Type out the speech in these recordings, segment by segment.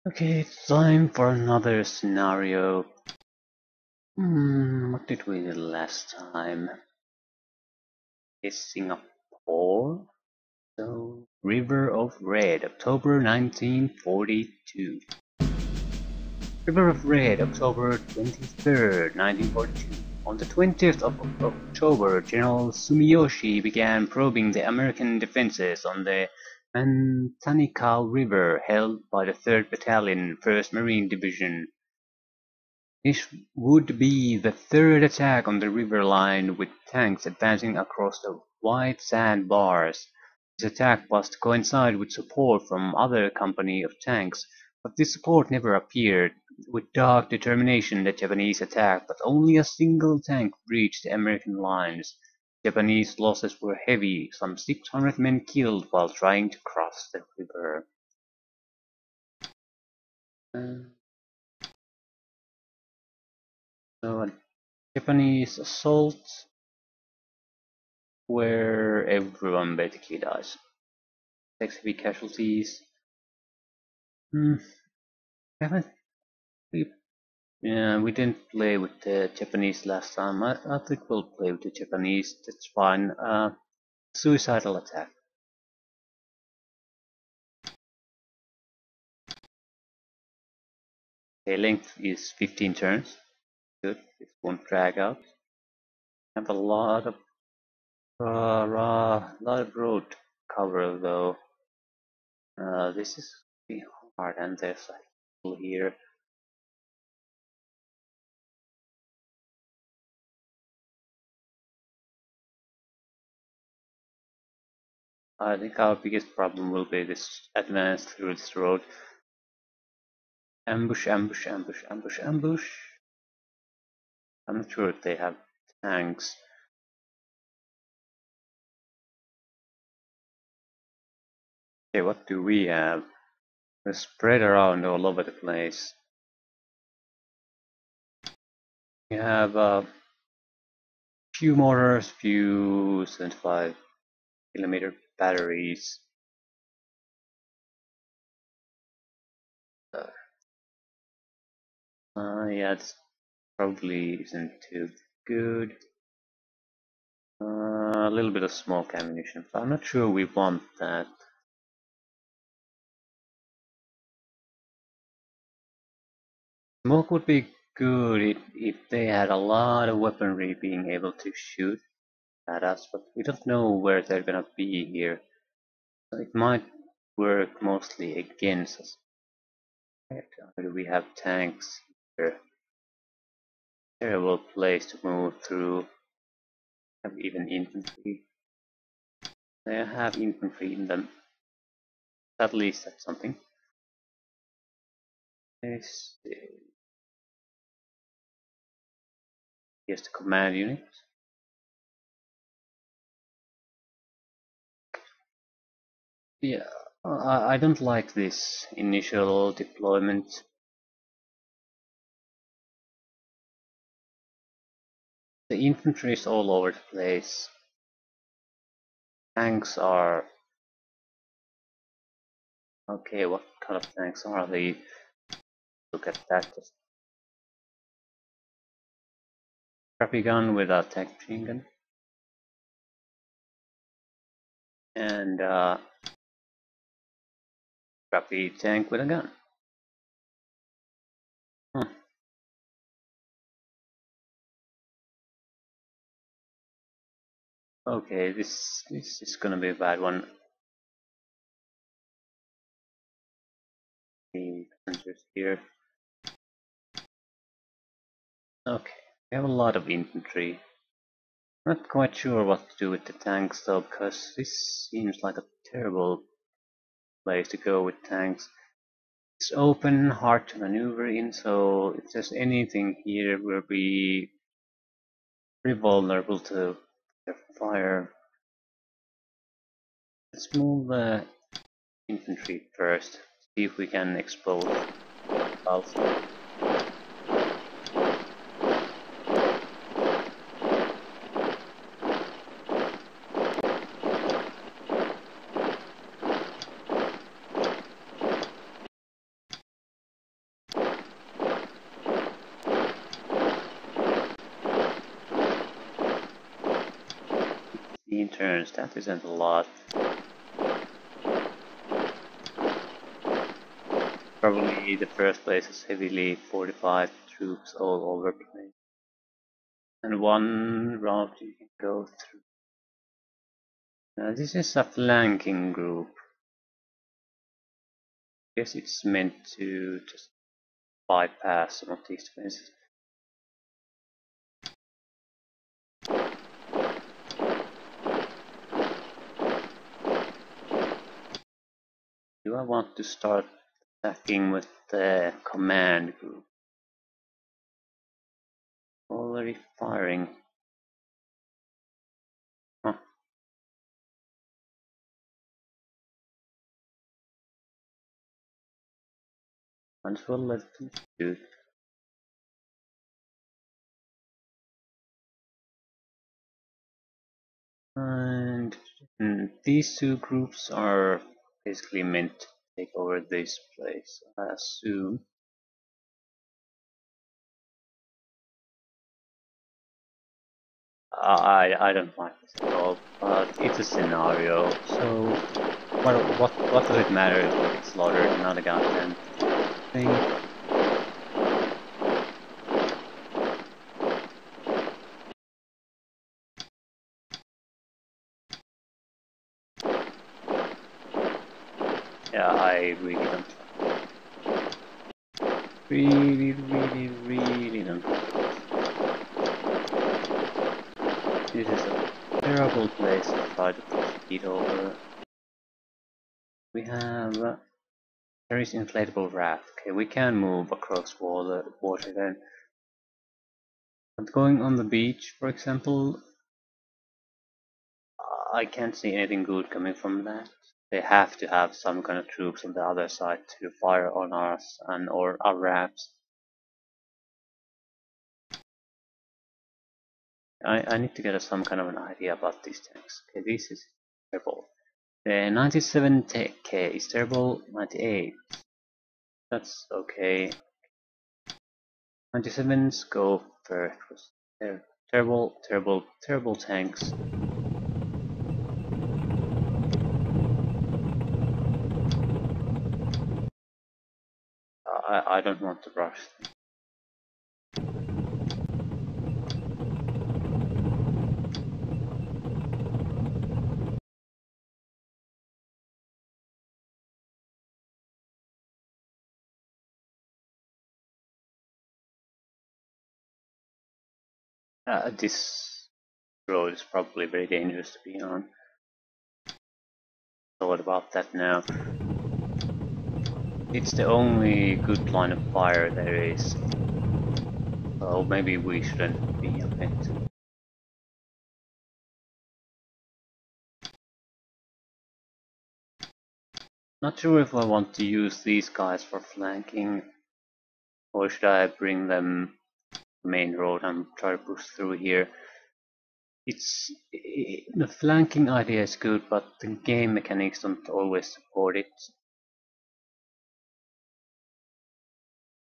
Okay, it's time for another scenario. What did we do last time? Is Singapore? So, River of Red, October 1942. River of Red, October 23rd, 1942. On the 20th of October, General Sumiyoshi began probing the American defenses on the Mantanikau River held by the 3rd Battalion, 1st Marine Division. This would be the third attack on the river line, with tanks advancing across the white sand bars. This attack was to coincide with support from other company of tanks, but this support never appeared. With dark determination the Japanese attacked, but only a single tank breached the American lines. Japanese losses were heavy, some 600 men killed while trying to cross the river. So a Japanese assault where everyone basically dies. Takes heavy casualties. Haven't we? Yeah, we didn't play with the Japanese last time. I think we'll play with the Japanese. That's fine. Suicidal attack. Okay, length is 15 turns. Good. It won't drag out. Have a lot of road to cover though. This is pretty hard, and there's a hill here. I think our biggest problem will be this advance through this road. Ambush, ambush, ambush, ambush, ambush. I'm not sure if they have tanks. Okay, what do we have? We're spread around all over the place. We have a few mortars, few 75mm batteries. Yeah, this probably isn't too good. A little bit of smoke ammunition, but I'm not sure we want that. Smoke would be good if they had a lot of weaponry being able to shoot at us, but we don't know where they're gonna be here. So it might work mostly against us. We have tanks here. Terrible place to move through. Have even infantry. They have infantry in them. At least that's something. This is the command unit. Yeah, I don't like this initial deployment. The infantry is all over the place. Tanks are... Okay, what kind of tanks are they? Look at that. Just crappy gun with a tank machine gun. And crappy tank with a gun. Okay, this is gonna be a bad one. The Panthers here. Okay, we have a lot of infantry. Not quite sure what to do with the tanks though, because this seems like a terrible place to go with tanks. It's open, hard to maneuver in, so if there's anything here, we'll be pretty vulnerable to their fire. Let's move the infantry first, see if we can explode also. 15 turns, that isn't a lot. Probably the first place is heavily 45 troops all over the place. And one route you can go through. Now this is a flanking group. I guess it's meant to just bypass some of these defenses. Do I want to start attacking with the command group? Already firing. Huh. Might as well let them shoot. And these two groups are basically meant to take over this place, I assume. I don't like this at all, but it's a scenario, so what does it matter if we get slaughtered? Not a goddamn thing. Yeah, I really don't. Really don't. This is a terrible place to try to proceed over. We have there is inflatable raft. Okay, we can move across water then. But going on the beach, for example, I can't see anything good coming from that. They have to have some kind of troops on the other side to fire on us and or our rafts. I need to get some kind of an idea about these tanks. Okay, this is terrible. The 97K is terrible. 98. That's okay. 97s go first. They're terrible tanks. I don't want to rush them. This road is probably very dangerous to be on. So what about that now? It's the only good line of fire there is. So maybe we shouldn't be on it. Not sure if I want to use these guys for flanking, or should I bring them to the main road and try to push through here. The flanking idea is good, but the game mechanics don't always support it.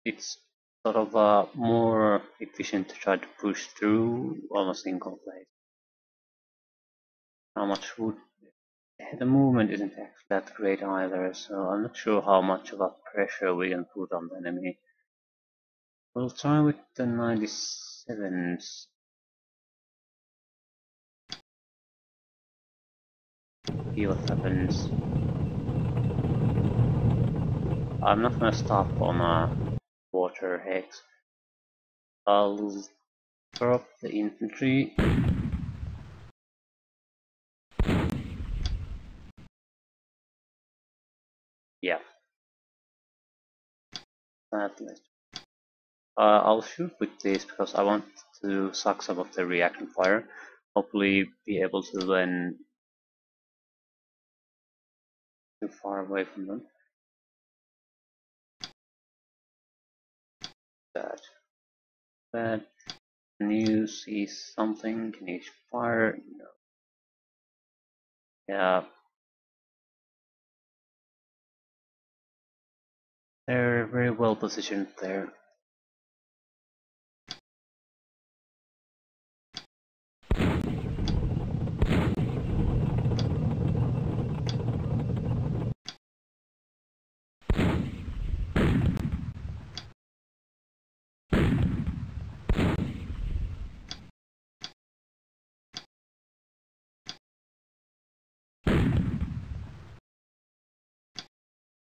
It's sort of more efficient to try to push through on a single place. How much would the movement isn't actually that great either, so I'm not sure how much of a pressure we can put on the enemy. We'll try with the 97s. See what happens. I'm not gonna stop on a water hex. I'll drop the infantry. Yeah. At least. I'll shoot with this because I want to suck some of the reaction fire. Hopefully be able to then too far away from them. That. Can you see something? Can you fire? No. Yeah. They're very well positioned there.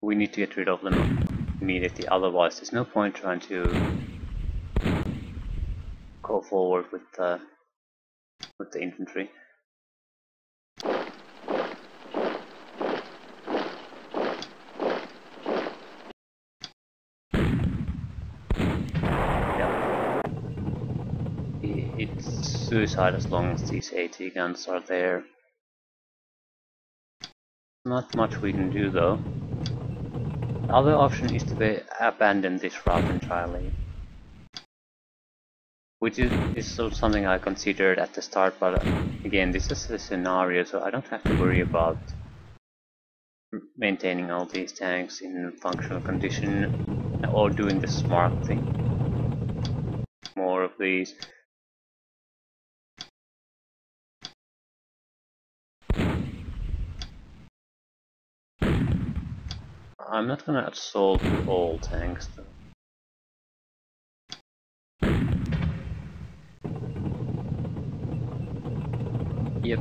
We need to get rid of them immediately, otherwise there's no point trying to go forward with the infantry. Yeah. It's suicide as long as these AT guns are there. Not much we can do though. The other option is to abandon this route entirely. Which is still something I considered at the start, but again, this is a scenario, so I don't have to worry about maintaining all these tanks in functional condition or doing the smart thing. More of these. I'm not gonna assault with all tanks though. Yep.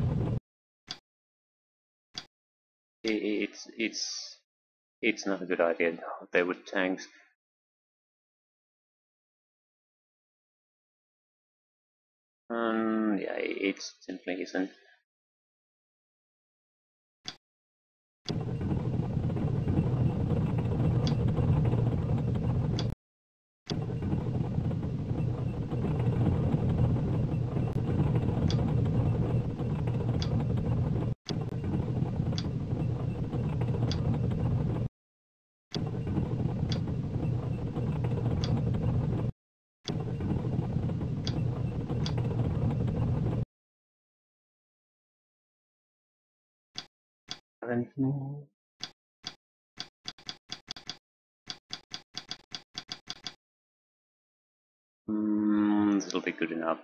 It's not a good idea out there with tanks. Yeah, it simply isn't. This will be good enough.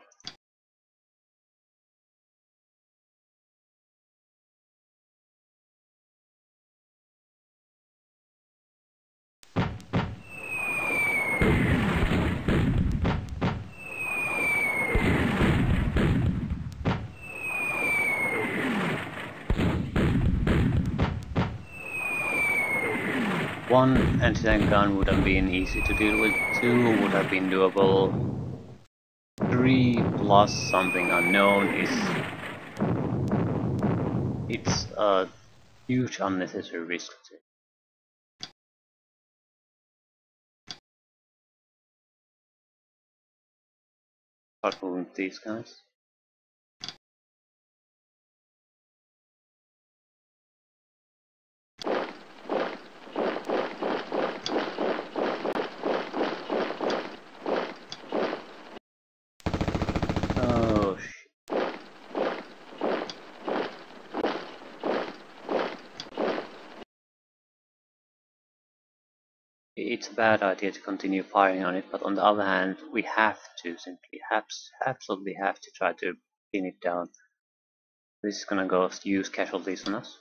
One anti-tank gun would have been easy to deal with, 2 would have been doable, 3 plus something unknown it's a huge unnecessary risk. Start moving these guys. Oh shit. It's a bad idea to continue firing on it, but on the other hand, we have to simply absolutely have to try to pin it down. This is gonna go use casualties on us.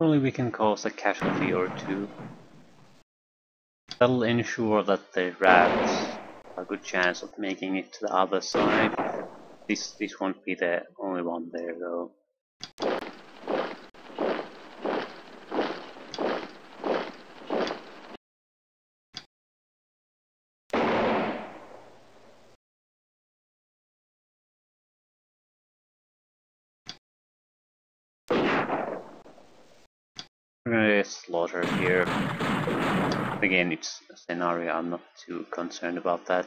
Only we can cause a casualty or 2. That'll ensure that the rats have a good chance of making it to the other side. This won't be the only one there though. We're gonna get slaughtered here. Again, it's a scenario, I'm not too concerned about that.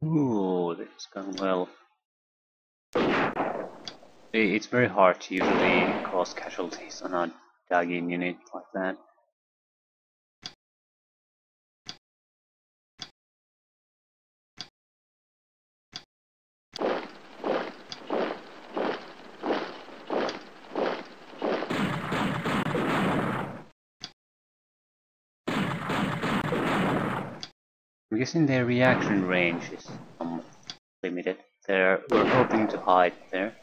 Ooh, this is going well. It's very hard to usually cause casualties on a dug-in unit like that. I'm guessing their reaction range is somewhat limited. We're hoping to hide there.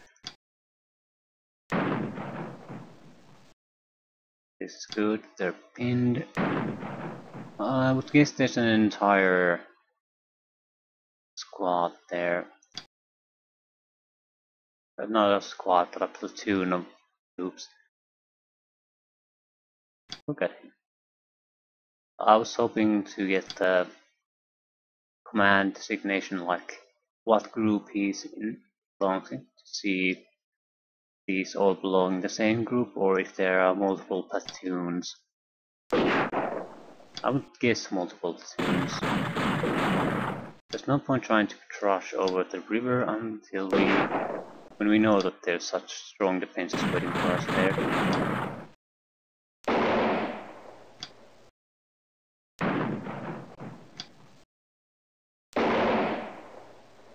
This is good. They're pinned. I would guess there's an entire squad there. Not a squad, but a platoon of troops. Look at him. I was hoping to get the command designation, like what group he's in, belongs in, to see if these all belong in the same group or if there are multiple platoons. I would guess multiple platoons. There's no point trying to crush over the river until when we know that there's such strong defenses waiting for us there.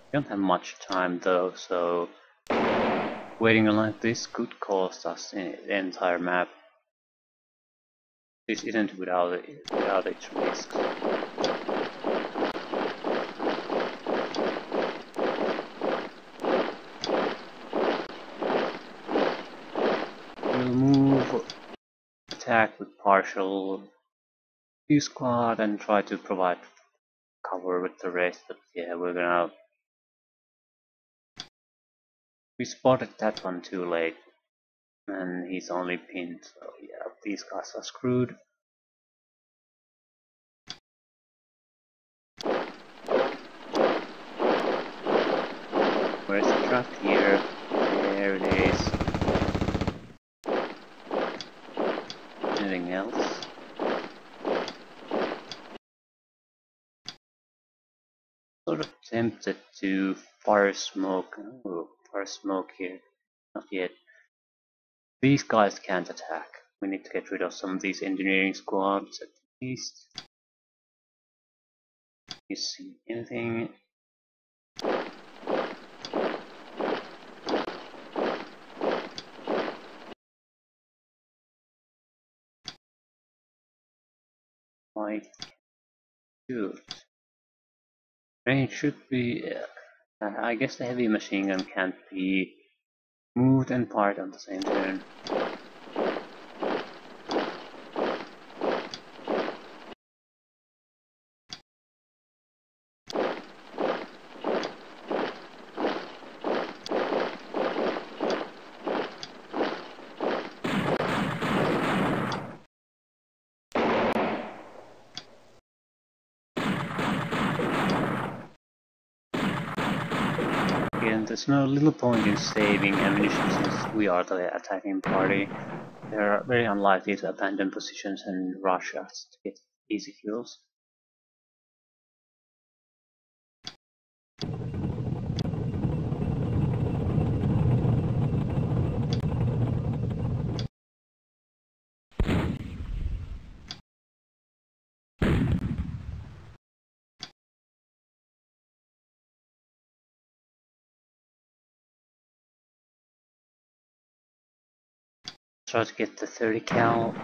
We don't have much time though, so waiting like this could cost us the entire map. This isn't without its risks. We'll move, attack with partial Q squad and try to provide cover with the rest, but yeah, we spotted that one too late, and he's only pinned, so yeah, these guys are screwed. Where's the truck? Here. There it is. Anything else? Sort of tempted to fire smoke. Oh, fire smoke here. Not yet. These guys can't attack. We need to get rid of some of these engineering squads at least. You see anything? Like, shoot. Range should be. I guess the heavy machine gun can't be moved and fired on the same turn. Again, there's no little point in saving ammunition since we are the attacking party. They are very unlikely to abandon positions and rush us to get easy kills. Try to get the 30 cal.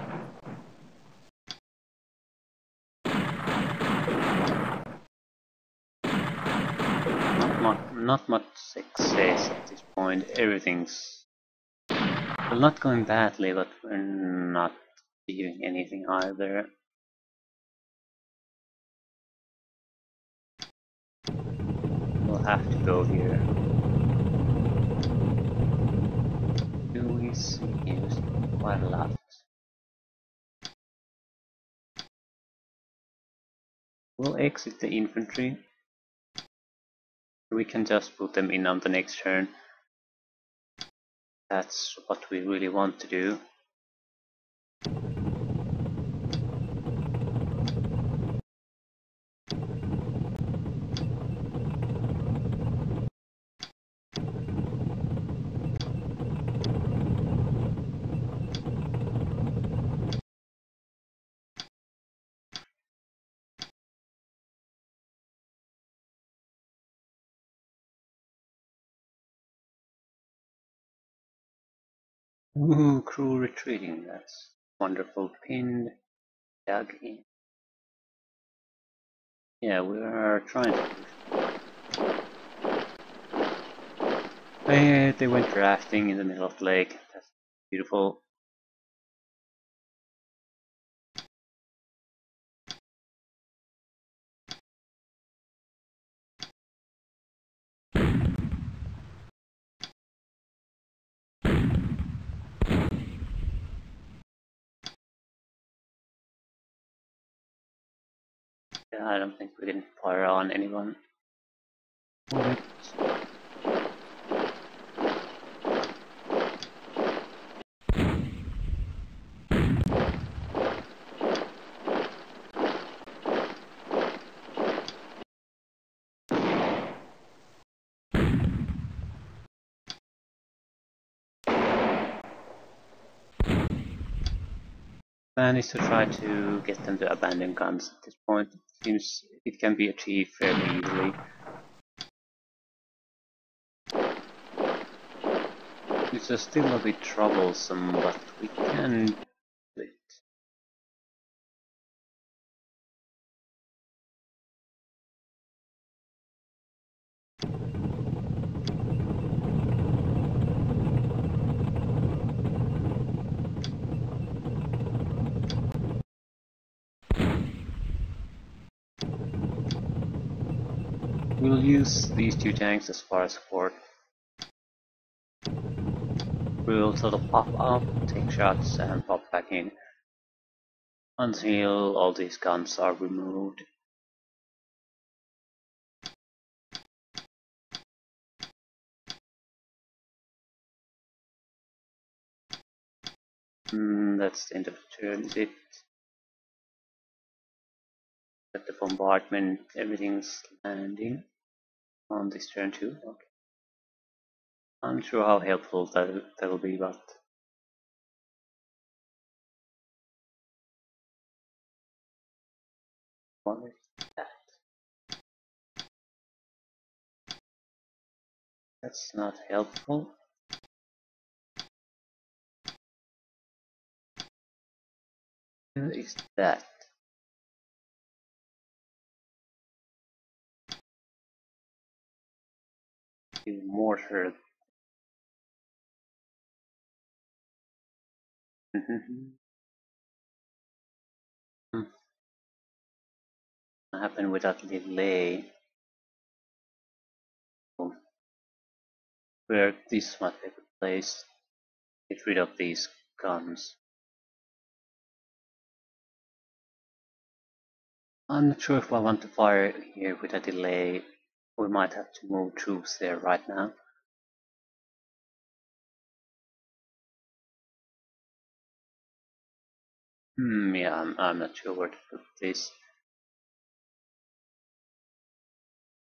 Not much success at this point. Everything's well, not going badly, but we're not achieving anything either. We'll have to go here. Do we see quite a lot? We'll exit the infantry. We can just put them in on the next turn. That's what we really want to do. Ooh, crew retreating, that's wonderful. Pinned, dug in. Yeah, we are trying to push. Hey, they went rafting in the middle of the lake. That's beautiful. Yeah, I don't think we can fire on anyone. Plan is to try to get them to abandon guns at this point. It seems it can be achieved fairly easily. It's still a bit troublesome, but we can do it. We'll use these two tanks as far as support. We'll sort of pop up, take shots, and pop back in until all these guns are removed. That's the end of the turn, is it? At the bombardment, everything's landing on this turn too. Okay. I'm not sure how helpful that'll be, but what is that? That's not helpful. What is that? The mortar. What happened with that delay? Where this might be a good place. Get rid of these guns. I'm not sure if I want to fire here with a delay. We might have to move troops there right now. Yeah, I'm not sure where to put this.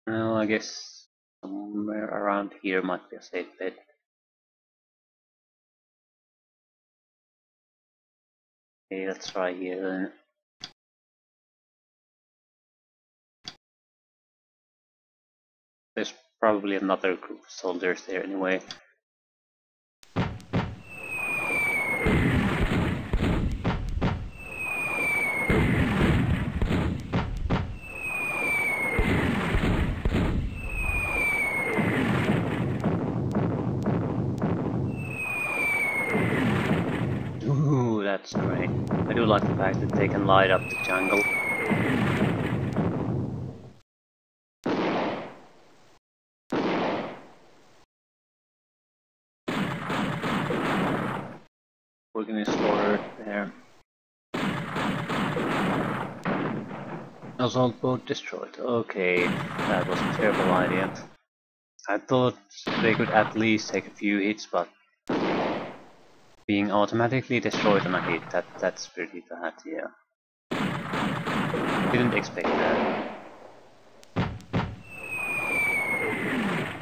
No, I guess somewhere around here might be a safe bet. Okay, let's try here then. There's probably another group of soldiers there anyway. Ooh, that's great. I do like the fact that they can light up the jungle. We're gonna slaughter there. Assault boat destroyed. Okay, that was a terrible idea. I thought they could at least take a few hits, but being automatically destroyed on a hit, that's pretty bad, yeah. Didn't expect that.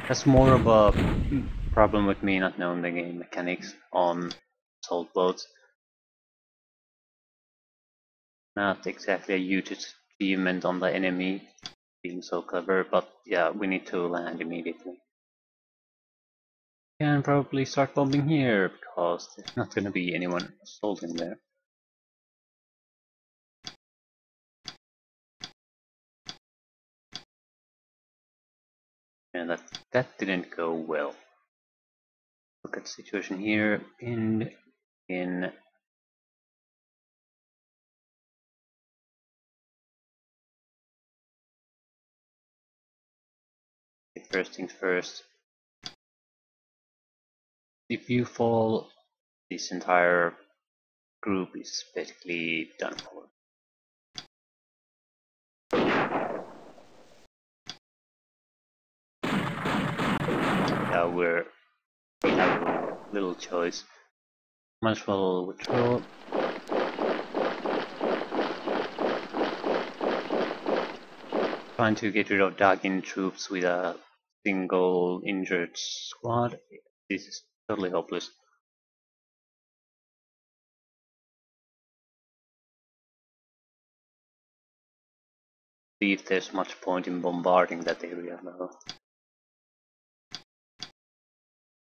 That's more of a problem with me not knowing the game mechanics on assault boats. Not exactly a huge achievement on the enemy being so clever, but yeah, we need to land immediately. And probably start bombing here, because there's not gonna be anyone assaulting there. And that didn't go well. Look at the situation here. Pinned in. First things first. If you fall, this entire group is basically done for. Yeah, we have little choice. Might as well withdraw. Trying to get rid of Dagin troops with a single injured squad. This is totally hopeless. See if there's much point in bombarding that area though.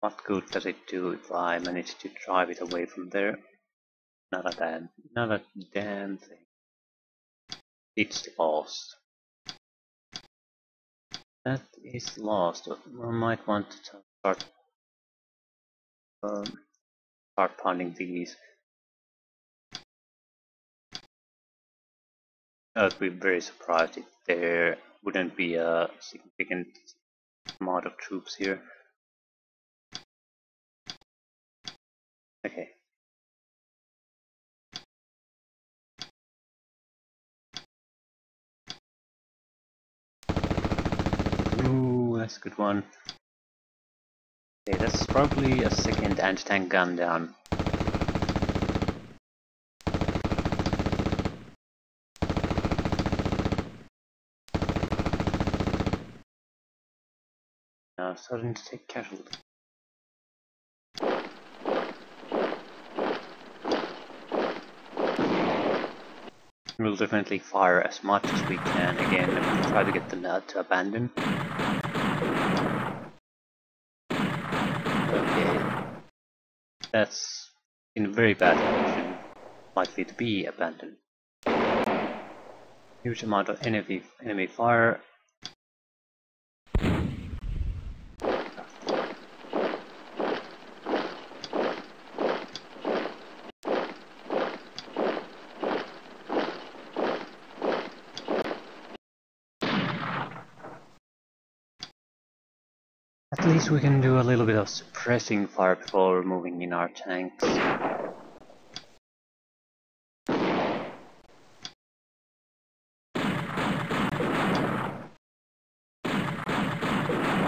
What good does it do if I manage to drive it away from there? Not a damn thing. It's lost. That is lost. I might want to start pounding these. I'd be very surprised if there wouldn't be a significant amount of troops here. Okay. Ooh, that's a good one. Okay, that's probably a second anti-tank gun down. Now starting to take casualties. We'll definitely fire as much as we can again and try to get them to abandon. Okay. That's in a very bad condition, likely to be abandoned. Huge amount of enemy fire. At least we can do a little bit of suppressing fire before moving in our tanks.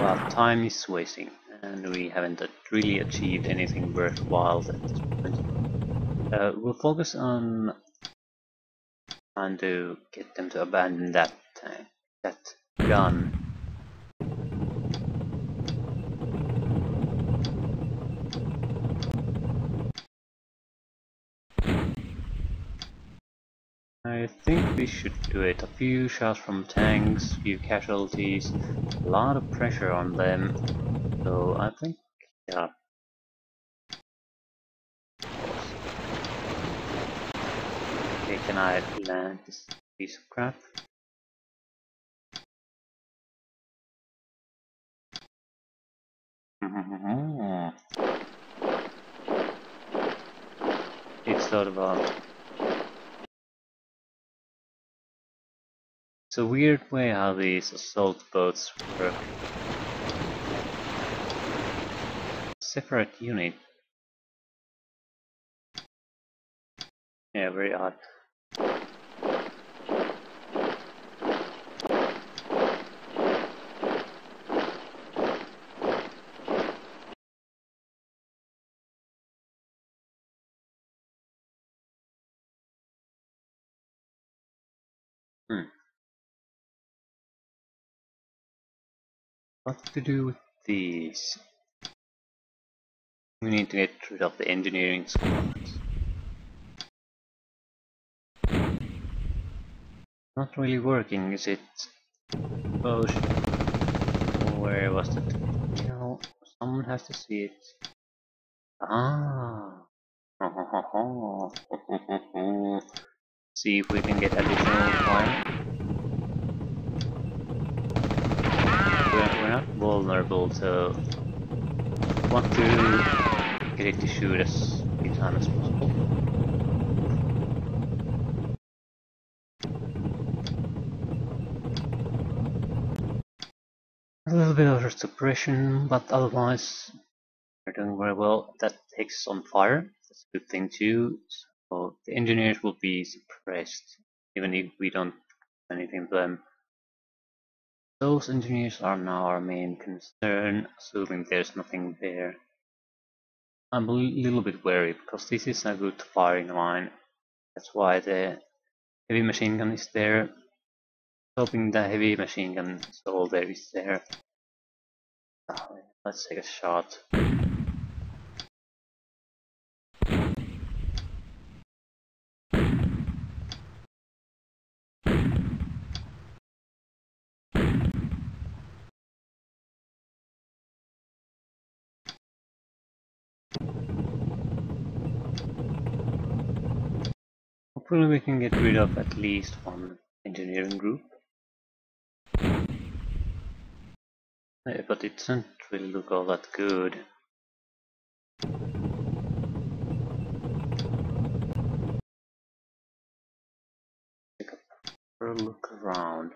Well, time is wasting, and we haven't really achieved anything worthwhile at this point. We'll focus on trying to get them to abandon that tank, that gun. I think we should do it. A few shots from tanks, few casualties, a lot of pressure on them. So I think, yeah. Okay, can I land this piece of crap? It's sort of a... It's a weird way how these assault boats work. Separate unit. Yeah, very odd. What to do with these? We need to get rid of the engineering squads. Not really working, is it? Oh, where was that? No, someone has to see it. Ah. See if we can get additional fire. We're not vulnerable, so I want to get it to shoot as many times as possible. A little bit of suppression, but otherwise we're doing very well. That takes on fire, that's a good thing too. So the engineers will be suppressed, even if we don't do anything to them. Those engineers are now our main concern, assuming there's nothing there. I'm a little bit wary, because this is a good firing line. That's why the heavy machine gun is there. Hoping the heavy machine gun soldier is there. Let's take a shot. Hopefully we can get rid of at least one engineering group. But it doesn't really look all that good. Take a look around.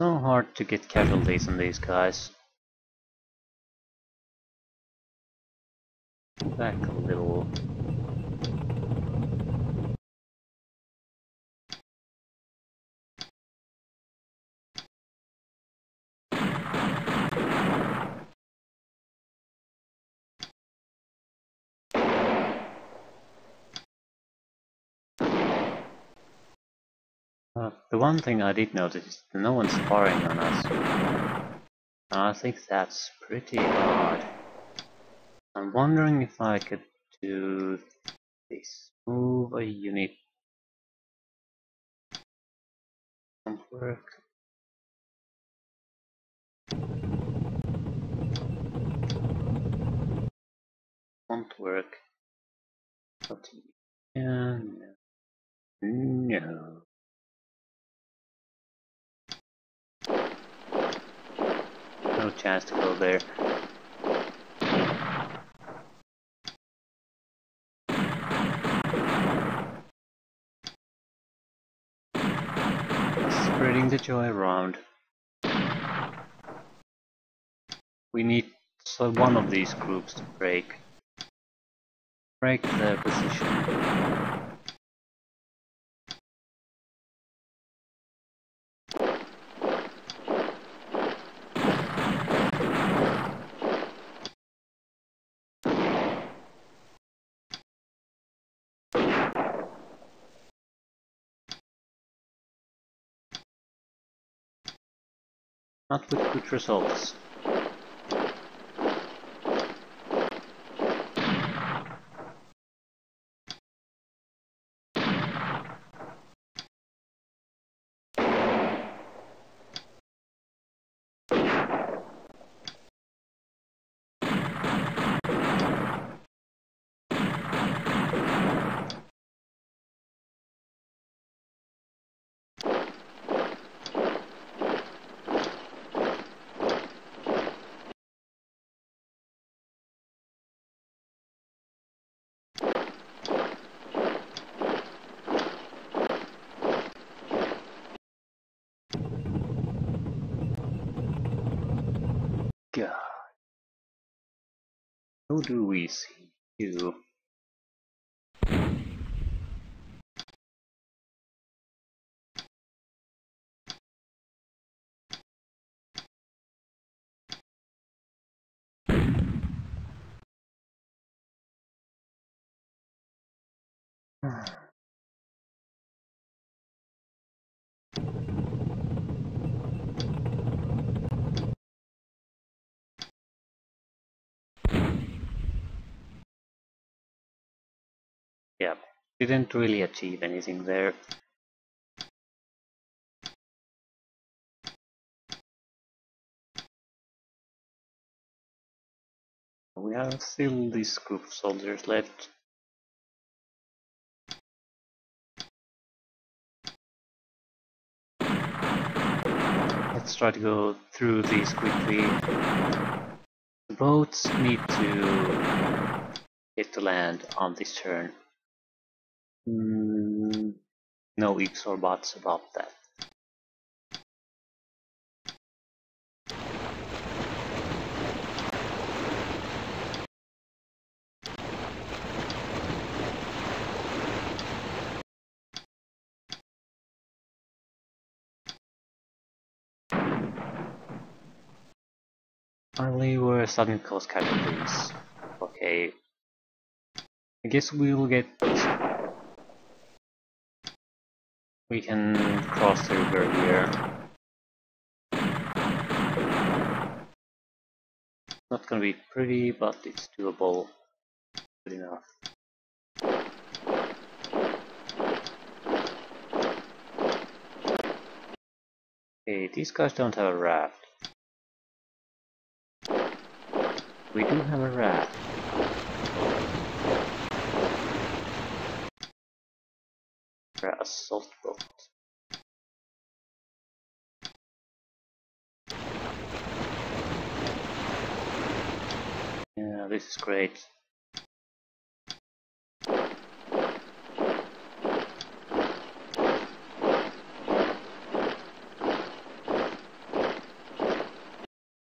So hard to get casualties on these guys. Back a little. The one thing I did notice is that no one's firing on us. I think that's pretty hard. I'm wondering if I could do this. Move a unit. Won't work. Won't work. But yeah, no. No chance to go there. Spreading the joy around. We need one of these groups to break their position. Not with good results. God. How do we see you? Yeah, didn't really achieve anything there. We have still this group of soldiers left. let's try to go through these quickly. The boats need to hit the land on this turn. No ifs or buts about that. Finally, we're starting to cause casualties. Okay. I guess we will get... We can cross the river here. Not gonna be pretty, but it's doable. Good enough. Okay, these guys don't have a raft. We do have a raft. Assault boat. Yeah, this is great.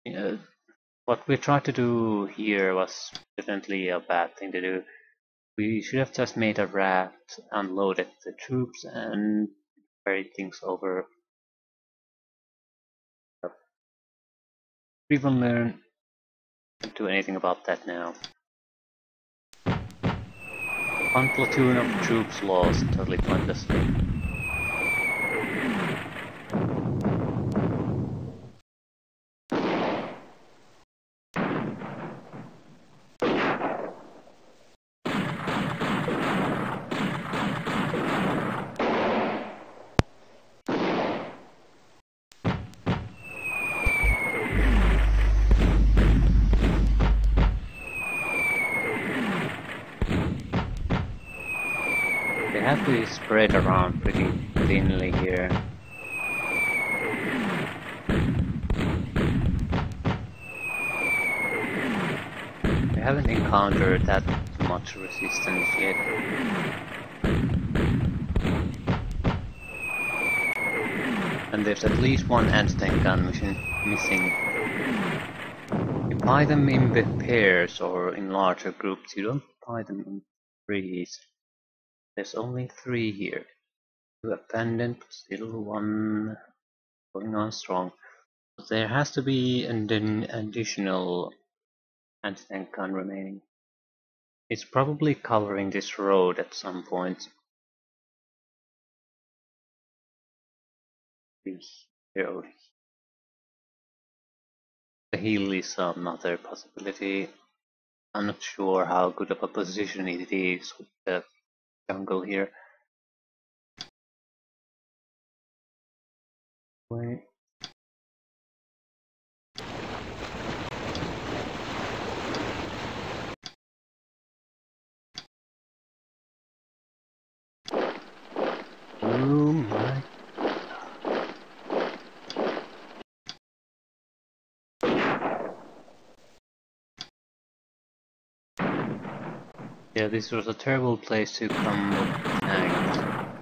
Yeah, what we tried to do here was definitely a bad thing to do. We should have just made a raft, unloaded the troops, and carried things over. We will learn to do anything about that now. One platoon of troops lost, totally pointless. They have to spread around pretty thinly here. We haven't encountered that much resistance yet. And there's at least one anti-tank gun missing. You buy them in pairs or in larger groups, you don't buy them in threes. There's only 3 here. 2 abandoned, still 1 going on strong. There has to be an additional anti-tank gun remaining. It's probably covering this road at some point. Here. The hill is another possibility. I'm not sure how good of a position it is with the jungle here. Wait. Oh my. Yeah, this was a terrible place to come and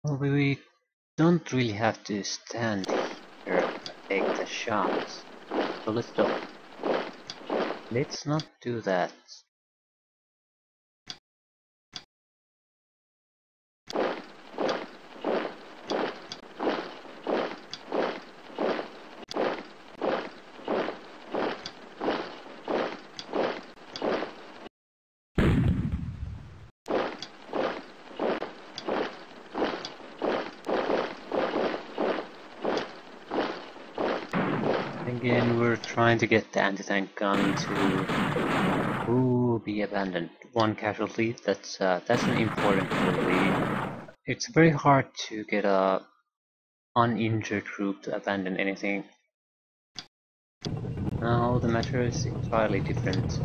well, we don't really have to stand here and take the shots. So let's not do that. Again, we're trying to get the anti-tank gun to be abandoned. 1 casualty. That's an important casualty. It's very hard to get a uninjured group to abandon anything. Now the matter is entirely different.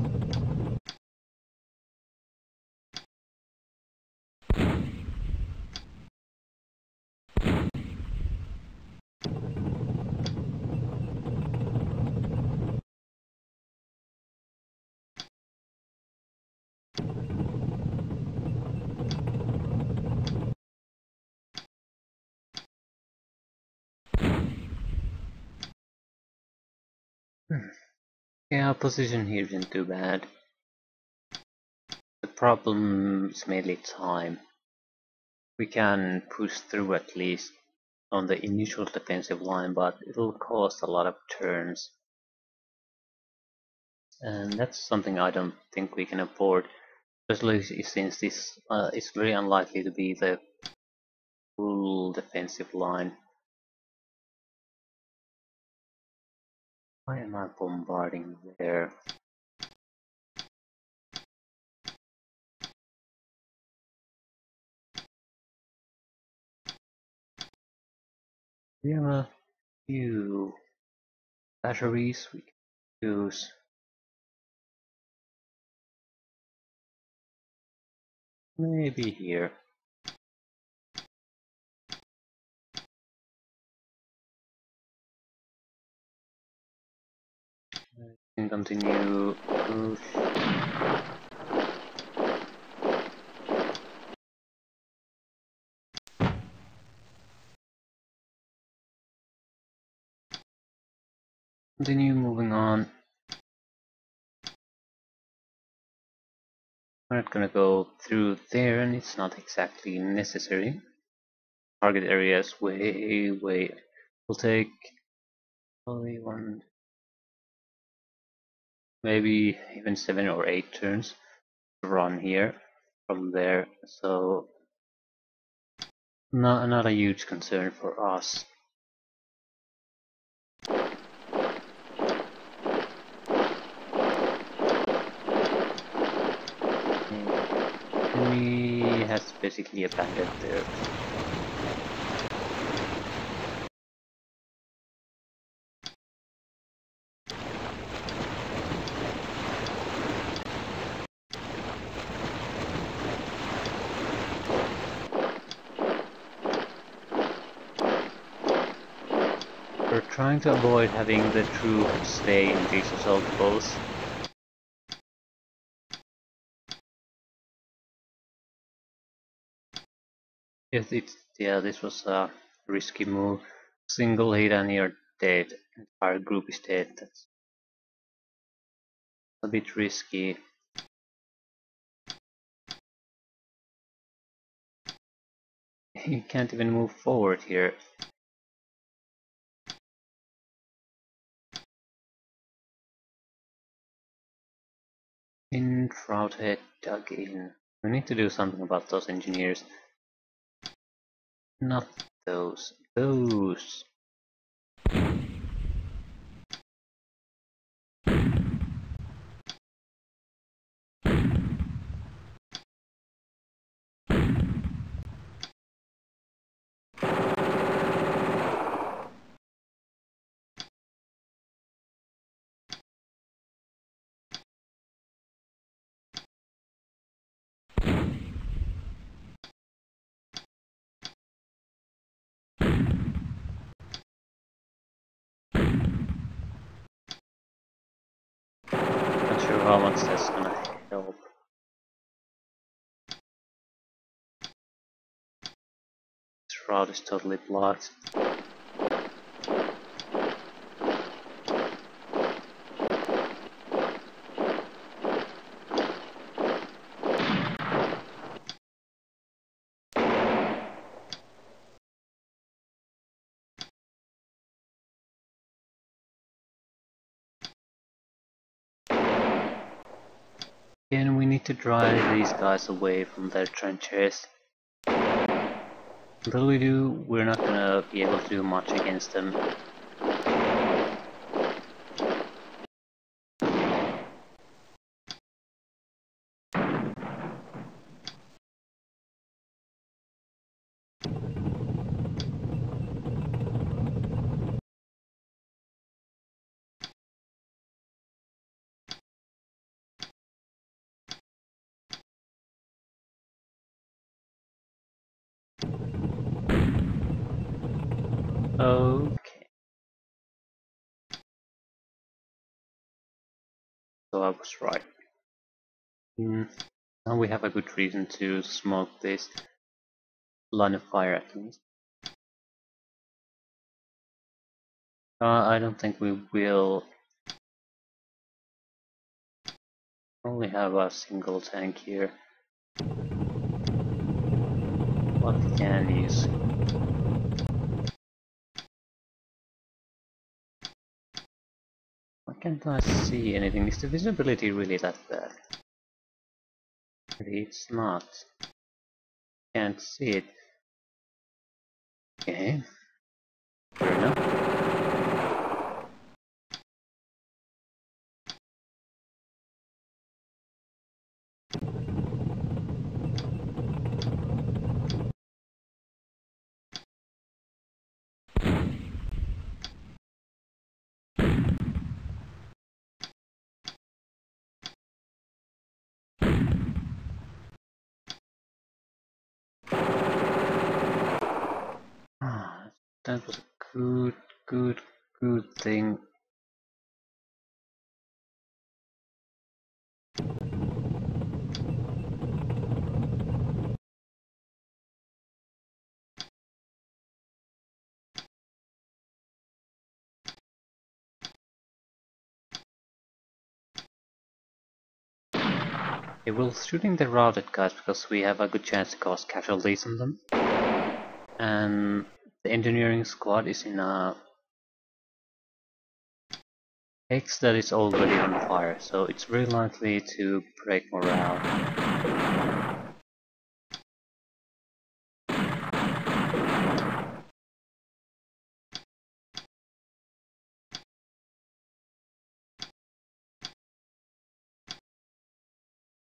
Yeah, our position here isn't too bad. The problem is mainly time. We can push through at least on the initial defensive line, but it'll cost a lot of turns. And that's something I don't think we can afford, especially since this is very unlikely to be the full defensive line. Why am I bombarding there? We have a few batteries we can use. Maybe here. We can continue push. Continue moving on. We're not gonna go through there, and it's not exactly necessary. Target area is way. We'll take only one, maybe even 7 or 8 turns to run here from there. So not a huge concern for us. Enemy has basically abandoned there. We're trying to avoid having the troops stay in these assault posts. Yeah, this was a risky move. Single hit and you're dead. Entire group is dead. That's a bit risky. You can't even move forward here. In Shroudhead dug in. We need to do something about those engineers. Not those. Those. Not sure how much that's gonna help. This route is totally blocked. Again, we need to drive these guys away from their trenches. Until we do, we're not gonna be able to do much against them. Okay. So I was right. Now we have a good reason to smoke this line of fire at least. I don't think we will only have a single tank here. What we can use. Why can't I see anything? Is the visibility really that bad? Maybe it's not. Can't see it. Okay. Fair enough. That was a good thing. It will shooting the routed guys because we have a good chance to cause casualties on them. And the engineering squad is in a X that is already on fire, so it's very likely to break morale.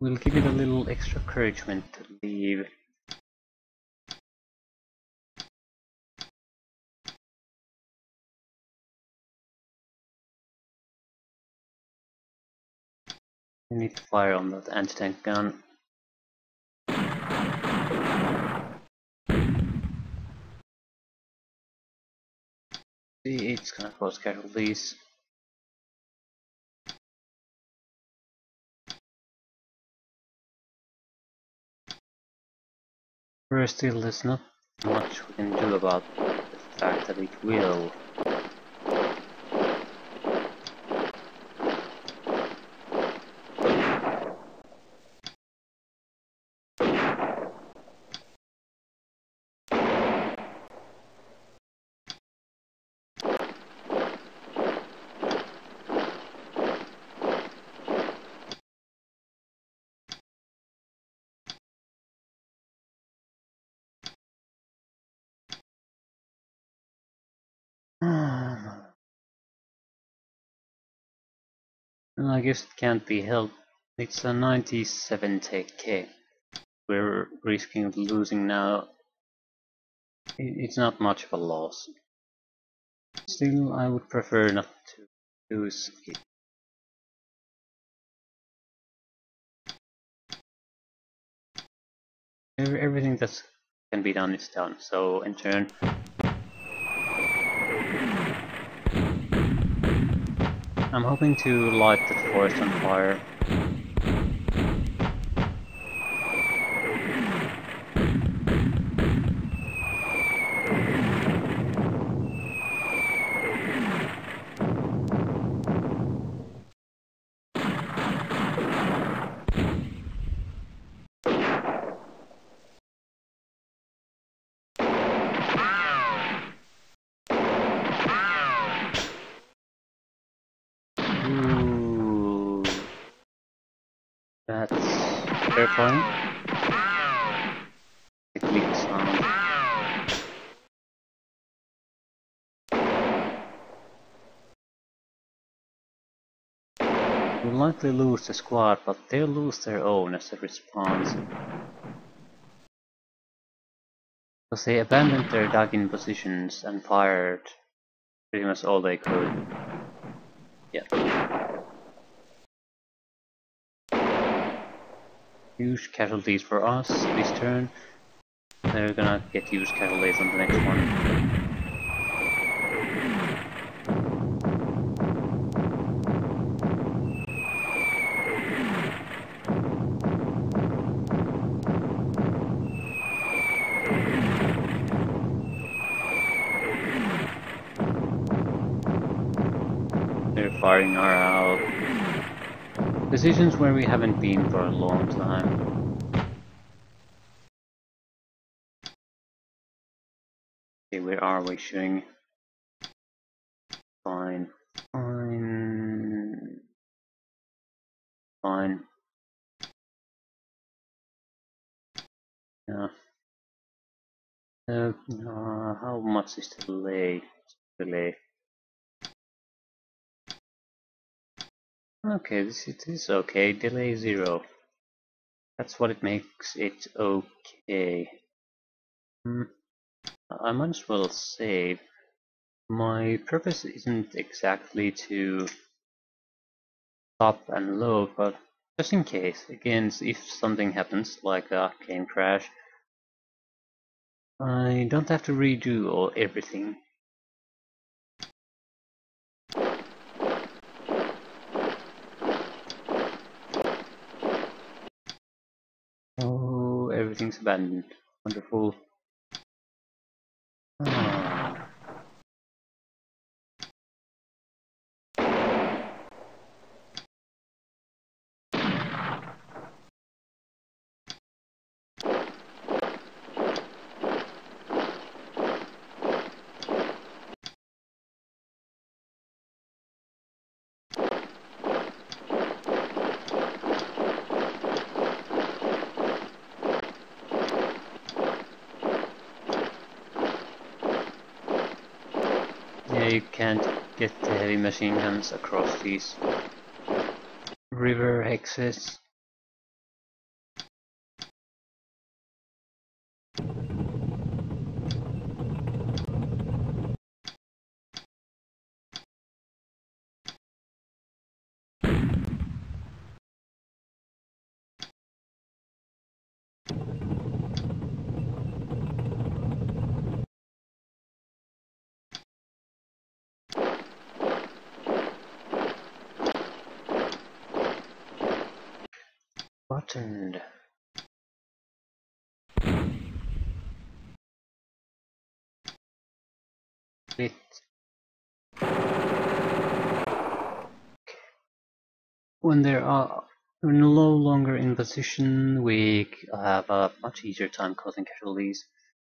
We'll give it a little extra encouragement to leave. We need to fire on that anti-tank gun. See, it's gonna cause casualties. First, still, there's not much we can do about the fact that it will. Well, I guess it can't be helped. It's a 97 K. We're risking losing now. It's not much of a loss. Still, I would prefer not to lose it. Everything that can be done is done, so in turn I'm hoping to light that forest on fire. Ooh, that's terrifying. The click sound. We'll likely lose the squad, but they'll lose their own as a response. Because they abandoned their dug-in positions and fired pretty much all they could. Yeah. Huge casualties for us this turn. They're gonna get huge casualties on the next one. firing are out. Positions where we haven't been for a long time. Okay, where are we shooting? Fine. Fine. Fine. Yeah. How much is the delay? Delay. Okay, it is okay. Delay 0. That's what it makes it okay. I might as well save. My purpose isn't exactly to stop and load, but just in case, again, if something happens, like a game crash, I don't have to redo everything. Oh, everything's abandoned. Wonderful. Ah. Yeah, you can't get the heavy machine guns across these river hexes. Buttoned. Split. When we're no longer in position, we have a much easier time causing casualties.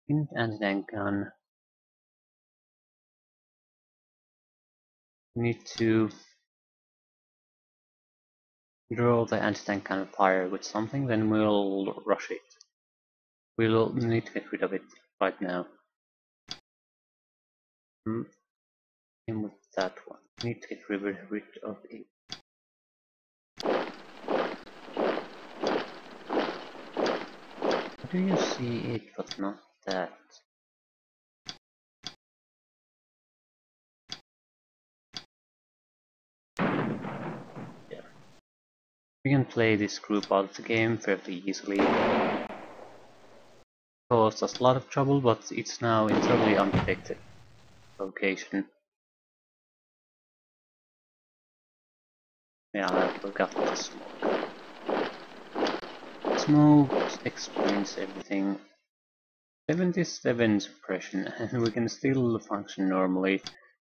In anti-tank gun, we need to draw the anti-tank gun fire with something, then we'll rush it. We'll need to get rid of it right now. And with that one, we need to get rid of it. Do you see it, but not that? Yeah. We can play this group out of the game fairly easily. Caused us a lot of trouble, but it's now in totally unprotected location. Yeah, I forgot the smoke. Smoke explains everything. 77 suppression, and we can still function normally.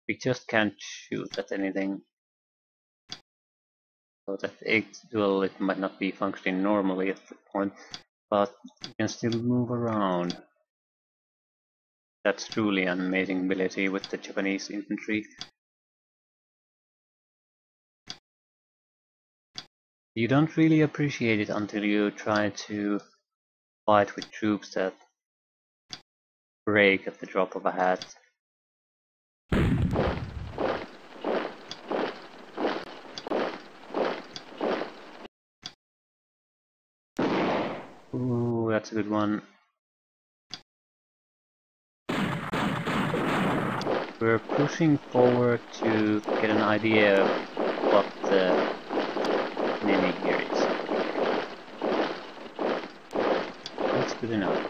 We just can't shoot at anything. So that it might not be functioning normally at the point, but we can still move around. That's truly an amazing ability with the Japanese infantry. You don't really appreciate it until you try to fight with troops that break at the drop of a hat. Ooh, that's a good one. We're pushing forward to get an idea of what the enemy here is. That's good enough.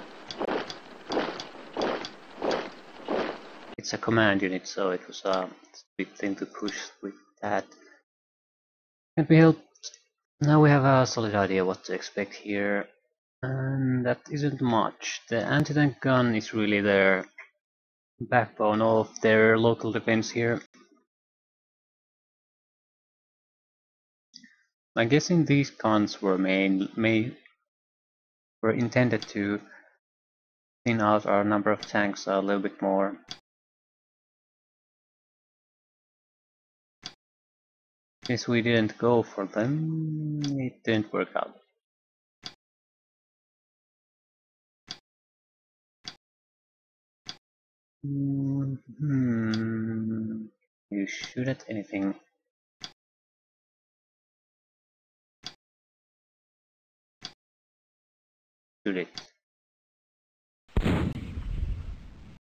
It's a command unit, so it was a big thing to push with that. And we help. Now we have a solid idea what to expect here, and that isn't much. The anti-tank gun is really their backbone of their local defense here. I'm guessing these guns were were intended to thin out our number of tanks a little bit more. Since we didn't go for them, it didn't work out. You shoot at anything. Shoot it.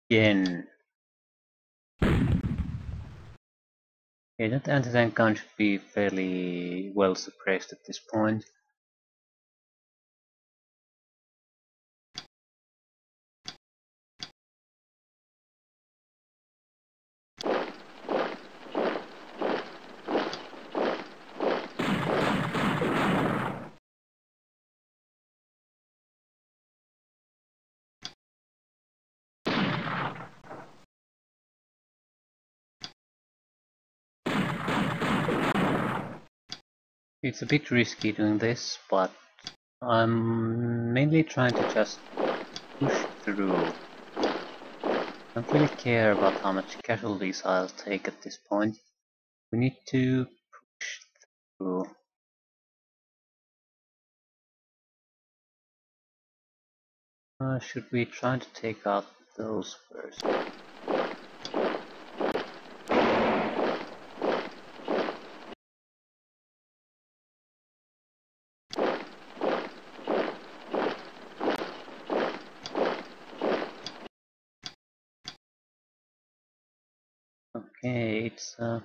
Again. Okay, that anti-tank gun should be fairly well suppressed at this point. It's a bit risky doing this, but I'm mainly trying to just push through. Don't really care about how much casualties I'll take at this point. We need to push through. Should we try to take out those first? Okay, it's a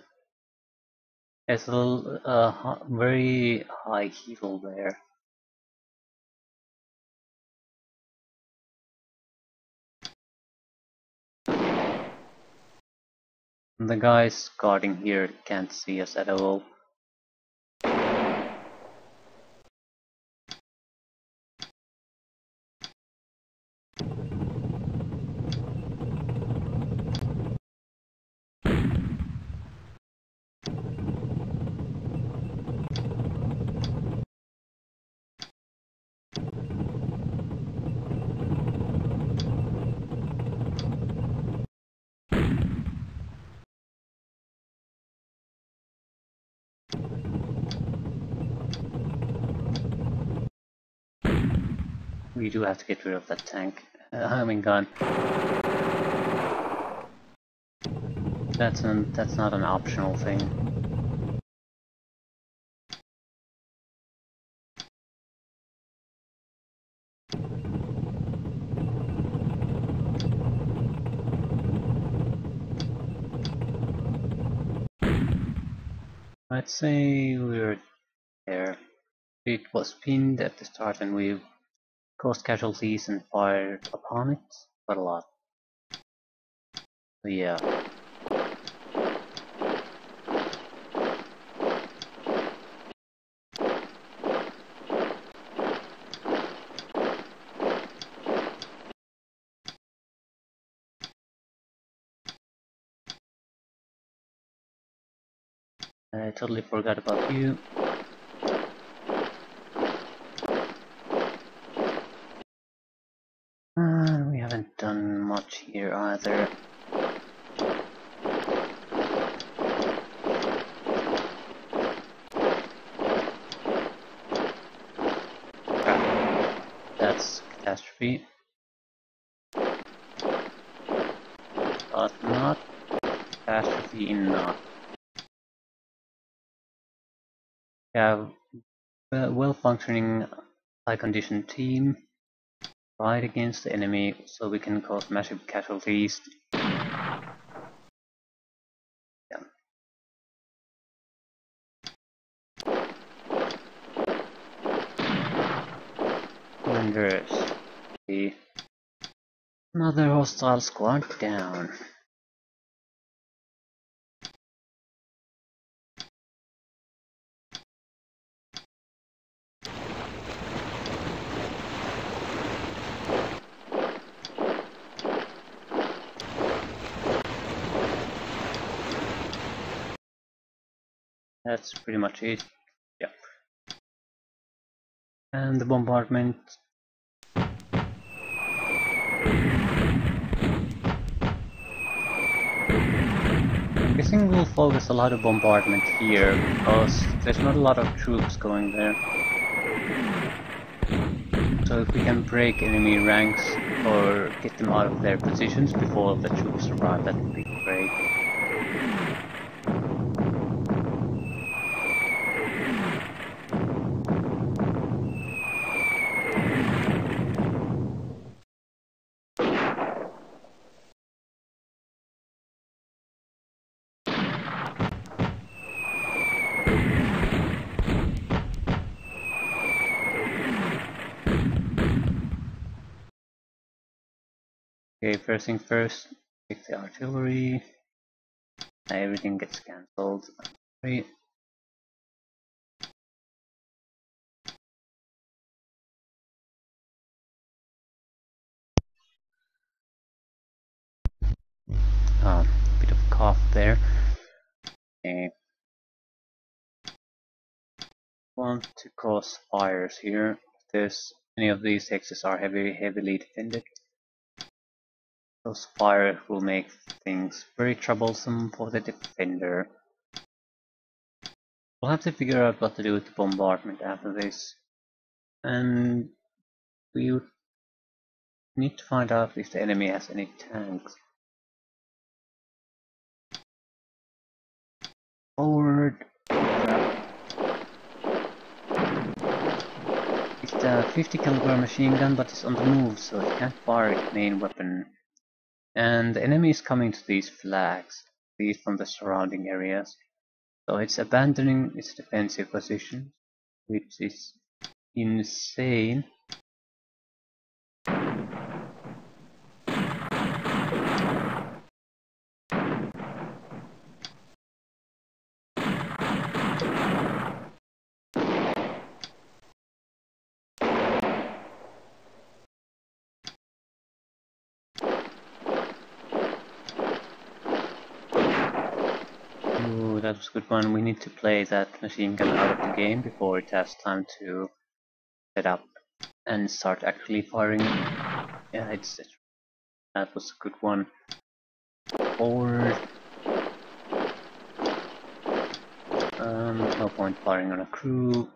very high heal there. The guys guarding here can't see us at all. We do have to get rid of that tank. Gun. That's not an optional thing. I'd say we're there. It was pinned at the start and we caused casualties and fired upon it, but a lot. So yeah. I totally forgot about you. We haven't done much here either. That's catastrophe. But not catastrophe enough. We have a well-functioning, high-conditioned team. Fight against the enemy so we can cause massive casualties. Yeah. Panthers. Another hostile squad down. That's pretty much it. Yeah. And the bombardment. I'm guessing we'll focus a lot of bombardment here because there's not a lot of troops going there. So if we can break enemy ranks or get them out of their positions before the troops arrive, that would be great. Okay, first thing first, pick the artillery. Everything gets cancelled. Great. Bit of cough there. Okay. Want to cause fires here. If there's any of these hexes are heavily defended, those fires will make things very troublesome for the defender. We'll have to figure out what to do with the bombardment after this, and we need to find out if the enemy has any tanks. Forward. It's a 50 caliber machine gun, but it's on the move, so it can't fire its main weapon. And the enemy is coming to these flags, these from the surrounding areas. So it's abandoning its defensive position, which is insane. Ooh, that was a good one. We need to play that machine gun out of the game before it has time to set up and start actually firing. Yeah, that was a good one. Forward. No point firing on a crew.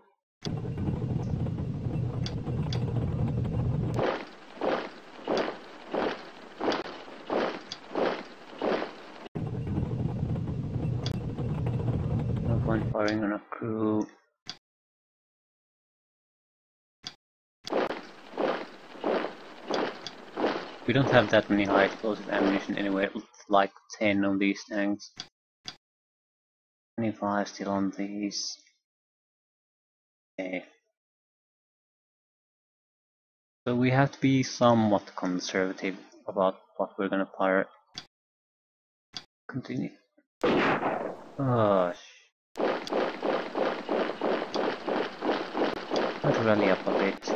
No point firing on a crew. We don't have that many high explosive ammunition anyway, like 10 on these tanks. 25 still on these. Okay. So we have to be somewhat conservative about what we're gonna fire. Continue. Gosh. Let's rally up a bit.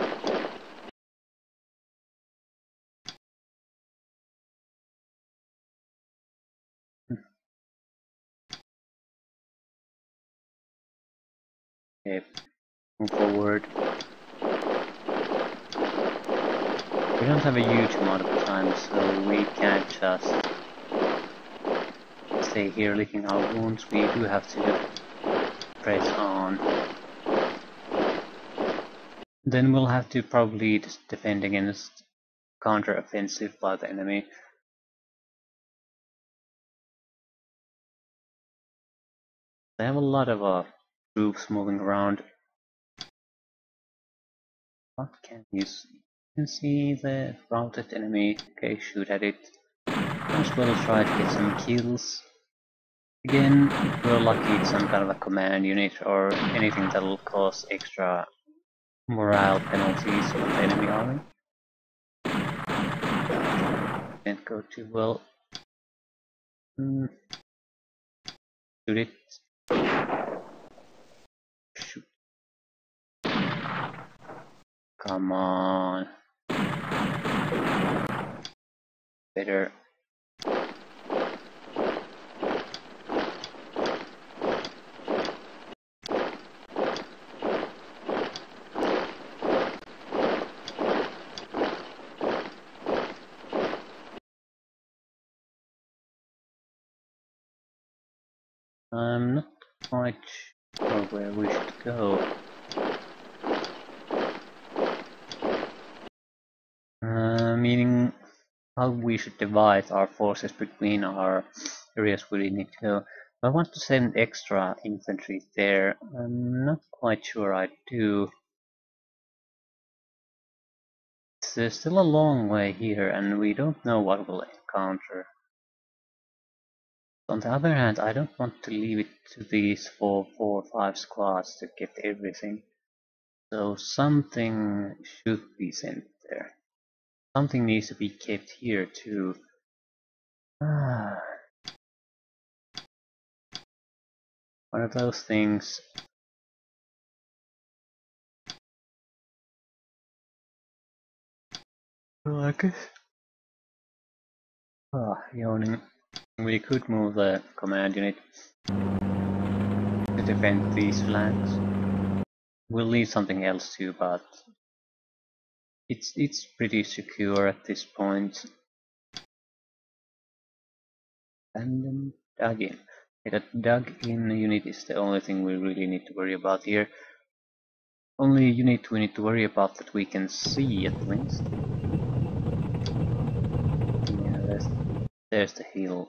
Okay, move forward. We don't have a huge amount of time, so we can't just stay here licking our wounds. We do have to press on. Then we'll have to probably defend against counter-offensive by the enemy. They have a lot of troops moving around. What can you see? You can see the routed enemy. Okay, shoot at it. As well as try to get some kills. Again, if we're lucky, it's some kind of a command unit or anything that will cause extra morale penalties on the enemy army. Didn't go too well. Shoot it. Shoot. Come on. Better. I'm not quite sure where we should go. Meaning how we should divide our forces between our areas we need to go. I want to send extra infantry there. I'm not quite sure I do. It's still a long way here and we don't know what we'll encounter. On the other hand, I don't want to leave it to these four or five squads to get everything. So something should be sent there. Something needs to be kept here too. One of those things. Like it. Yawning. We could move the command unit to defend these flanks. We'll need something else too, but it's pretty secure at this point. And then dug in. That dug in unit is the only thing we really need to worry about here. Only unit we need to worry about that we can see at least. Yeah, there's the hill.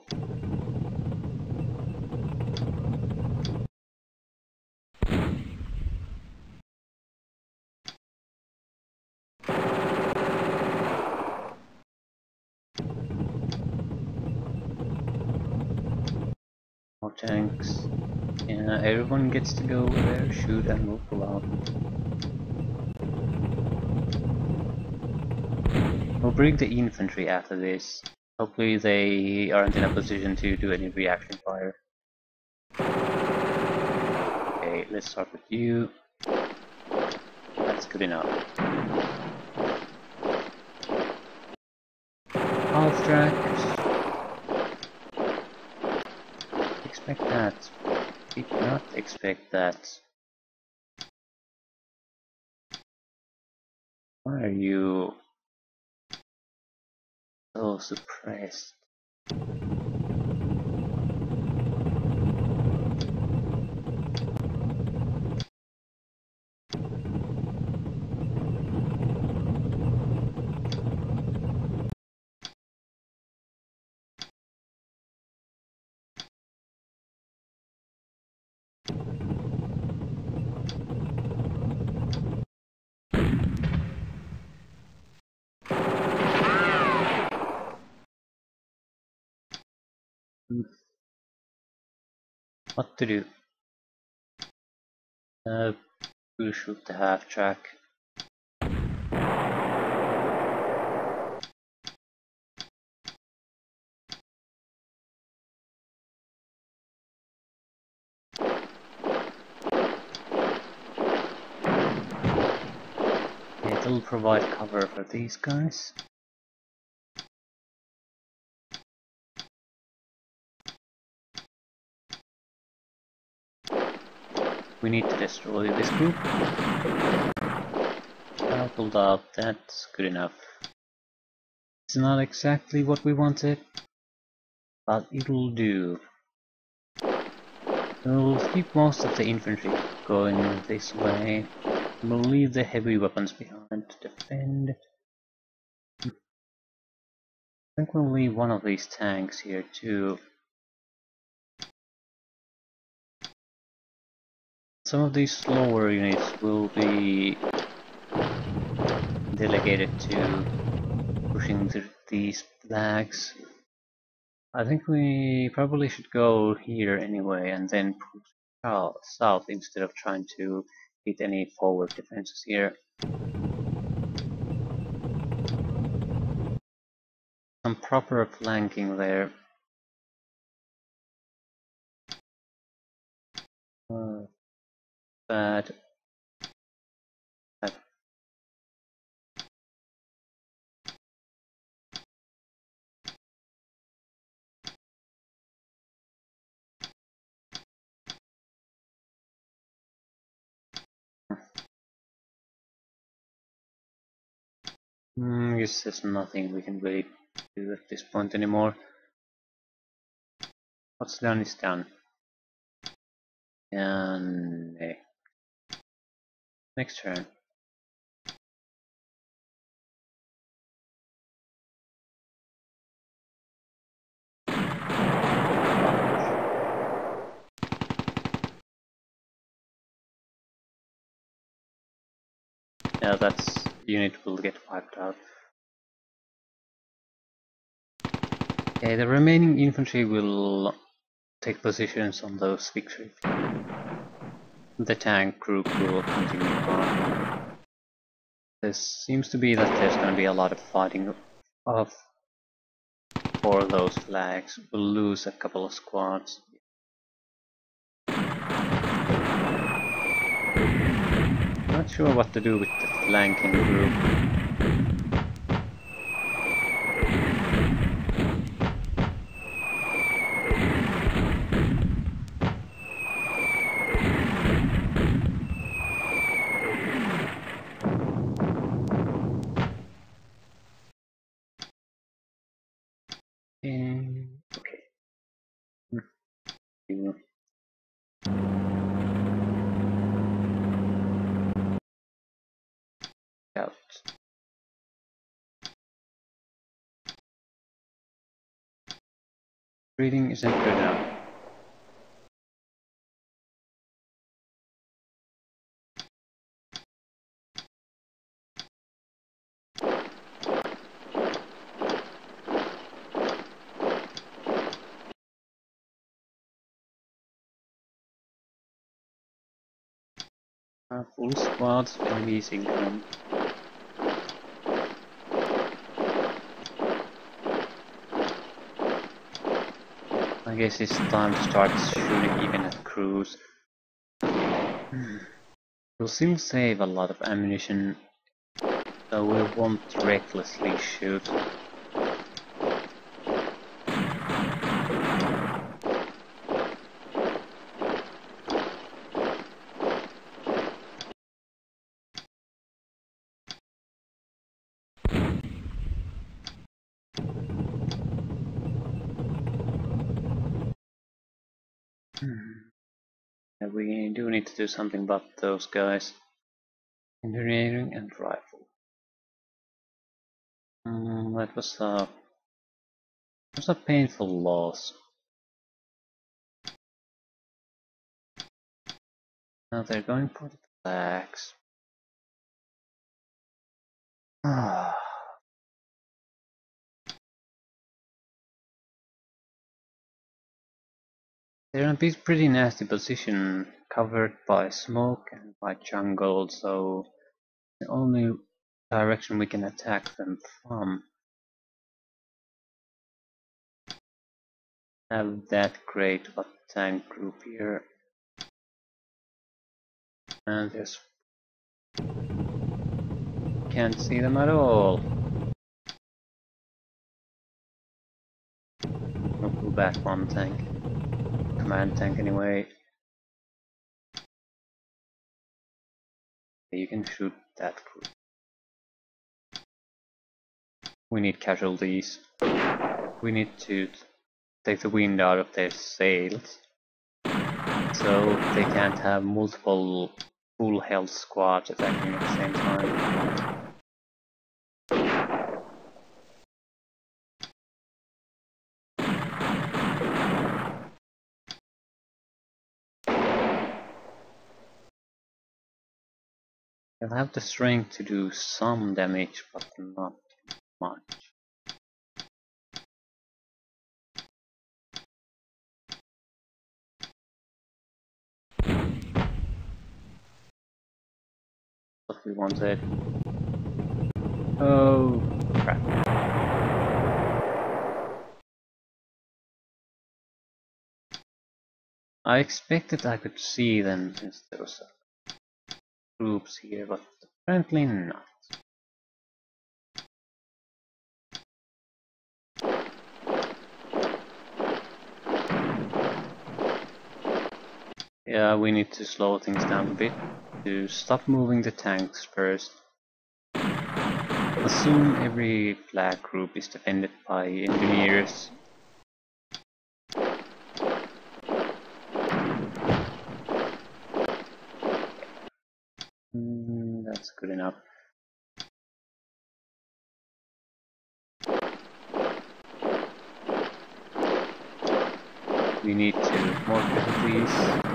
More tanks. Yeah, everyone gets to go there, shoot, and we'll pull out. We'll bring the infantry after this. Hopefully they aren't in a position to do any reaction fire. Okay, let's start with you. That's good enough. Half track. Expect that. Did not expect that. Why are you so suppressed? What to do? We'll shoot the half track. It'll provide cover for these guys. We need to destroy this group. I pulled out, that's good enough. It's not exactly what we wanted, but it'll do. We'll keep most of the infantry going this way. We'll leave the heavy weapons behind to defend. I think we'll leave one of these tanks here too. Some of these slower units will be delegated to pushing these flags. I think we probably should go here anyway and then push south instead of trying to hit any forward defenses here. Some proper flanking there. Bad. I guess there's nothing we can really do at this point anymore. What's done is done. And next turn. Yeah, that's unit will get wiped out. Okay, the remaining infantry will take positions on those victory fields. The tank group will continue on. There seems to be that there's going to be a lot of fighting for those flags. We'll lose a couple of squads. Not sure what to do with the flanking group. Okay. Out. Reading isn't good enough. Full squads, enemies income. I guess it's time to start shooting even at crews. We'll still save a lot of ammunition, so we won't recklessly shoot. Yeah, we do need to do something about those guys. Engineering and rifle. That was a painful loss. Now they're going for the flags. They're in a pretty nasty position, covered by smoke and by jungle, so the only direction we can attack them from. Have that great tank group here. And there's... can't see them at all. I'll pull back one tank. Command tank anyway. You can shoot that group. We need casualties. We need to take the wind out of their sails, so they can't have multiple full health squads attacking at the same time. They'll have the strength to do some damage, but not much. What we wanted. Oh crap. I expected I could see them since there was groups here, but apparently not. Yeah, we need to slow things down a bit to stop moving the tanks first. Assume every flag group is defended by engineers. good enough. We need to more casualties.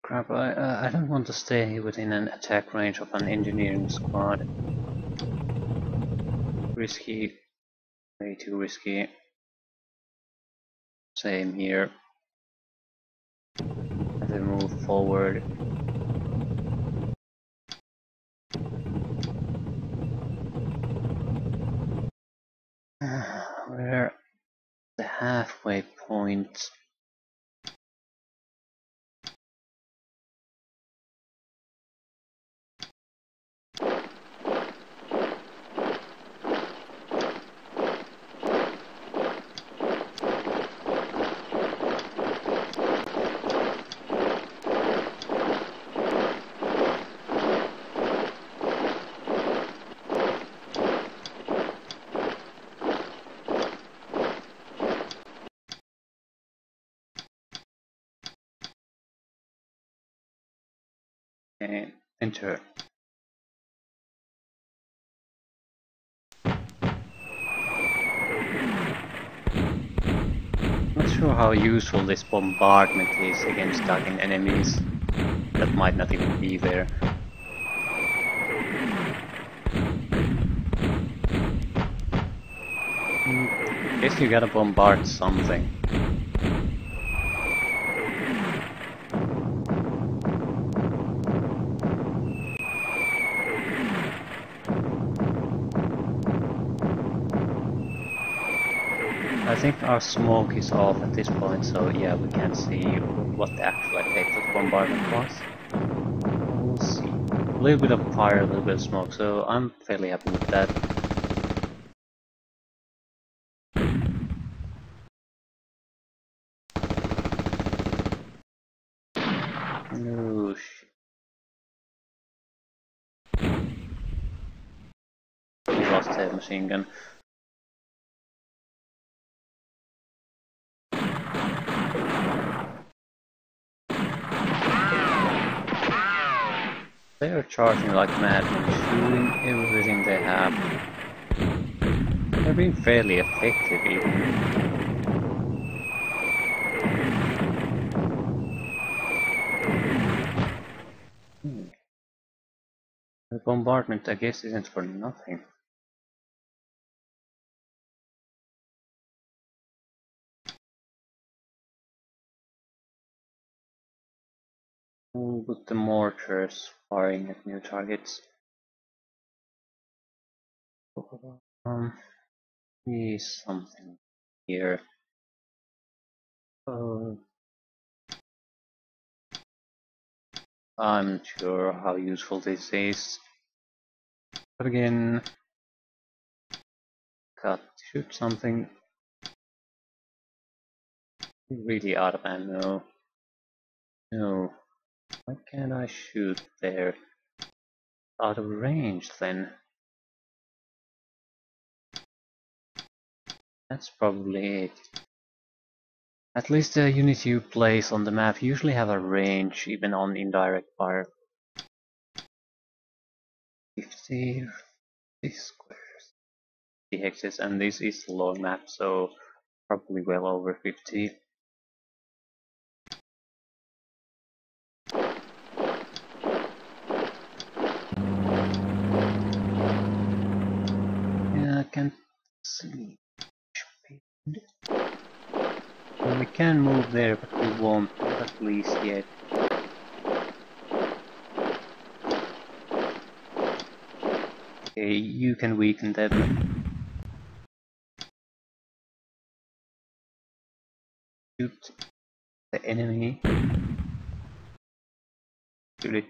Crap, I don't want to stay within an attack range of an engineering squad. Risky. Way too risky. Same here. As we move forward. We're the halfway point. Okay, enter. Not sure how useful this bombardment is against targeting enemies that might not even be there. Guess you gotta bombard something. I think our smoke is off at this point, so yeah, we can see what the actual effect of the bombardment was. We'll see. A little bit of fire, a little bit of smoke, so I'm fairly happy with that. Oh shit. We lost a machine gun. They are charging like mad and shooting everything they have. They're being fairly effective even. The bombardment, I guess, isn't for nothing. With the mortars firing at new targets. See something here. I'm not sure how useful this is. But again, got to shoot something. Really out of ammo. No. Why can't I shoot there? Out of range then. That's probably it. At least the units you place on the map usually have a range even on indirect fire. 50 squares. 50 hexes, and this is a long map, so probably well over 50. Yeah, I can't see. We can move there, but we won't, at least yet. Okay, you can weaken them. shoot the enemy. Shoot it.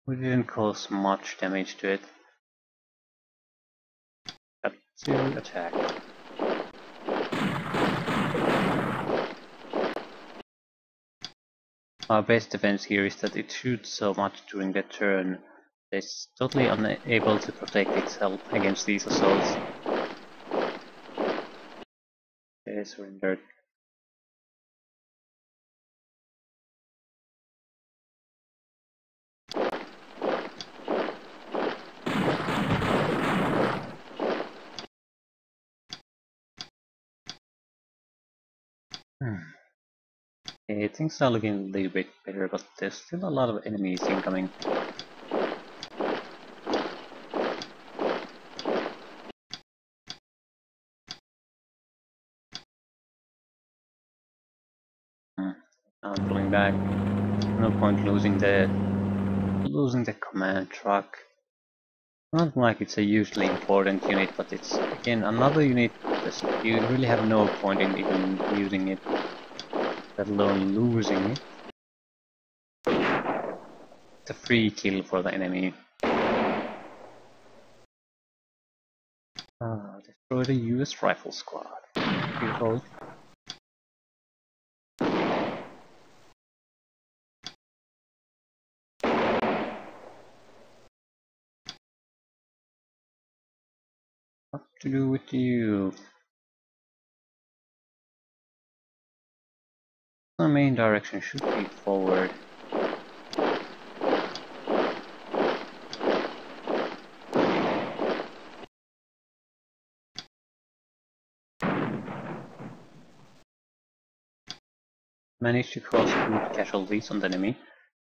We didn't cause much damage to it. Got to attack. Our best defense here is that it shoots so much during the turn that it's totally unable to protect itself against these assaults. Okay, surrendered. Okay, things are looking a little bit better, but there's still a lot of enemies incoming. I'm pulling back. No point losing the command truck. Not like it's a hugely important unit, but it's again another unit that you really have no point in even using it, let alone losing it. It's a free kill for the enemy. Destroy the US rifle squad. Beautiful. What to do with you? The main direction should be forward. Manage to cause good casualties on the enemy.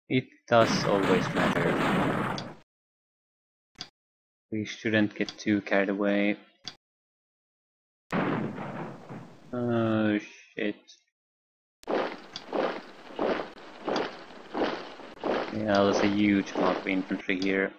It does always matter. We shouldn't get too carried away. Oh shit. Yeah, there's a huge amount of infantry here.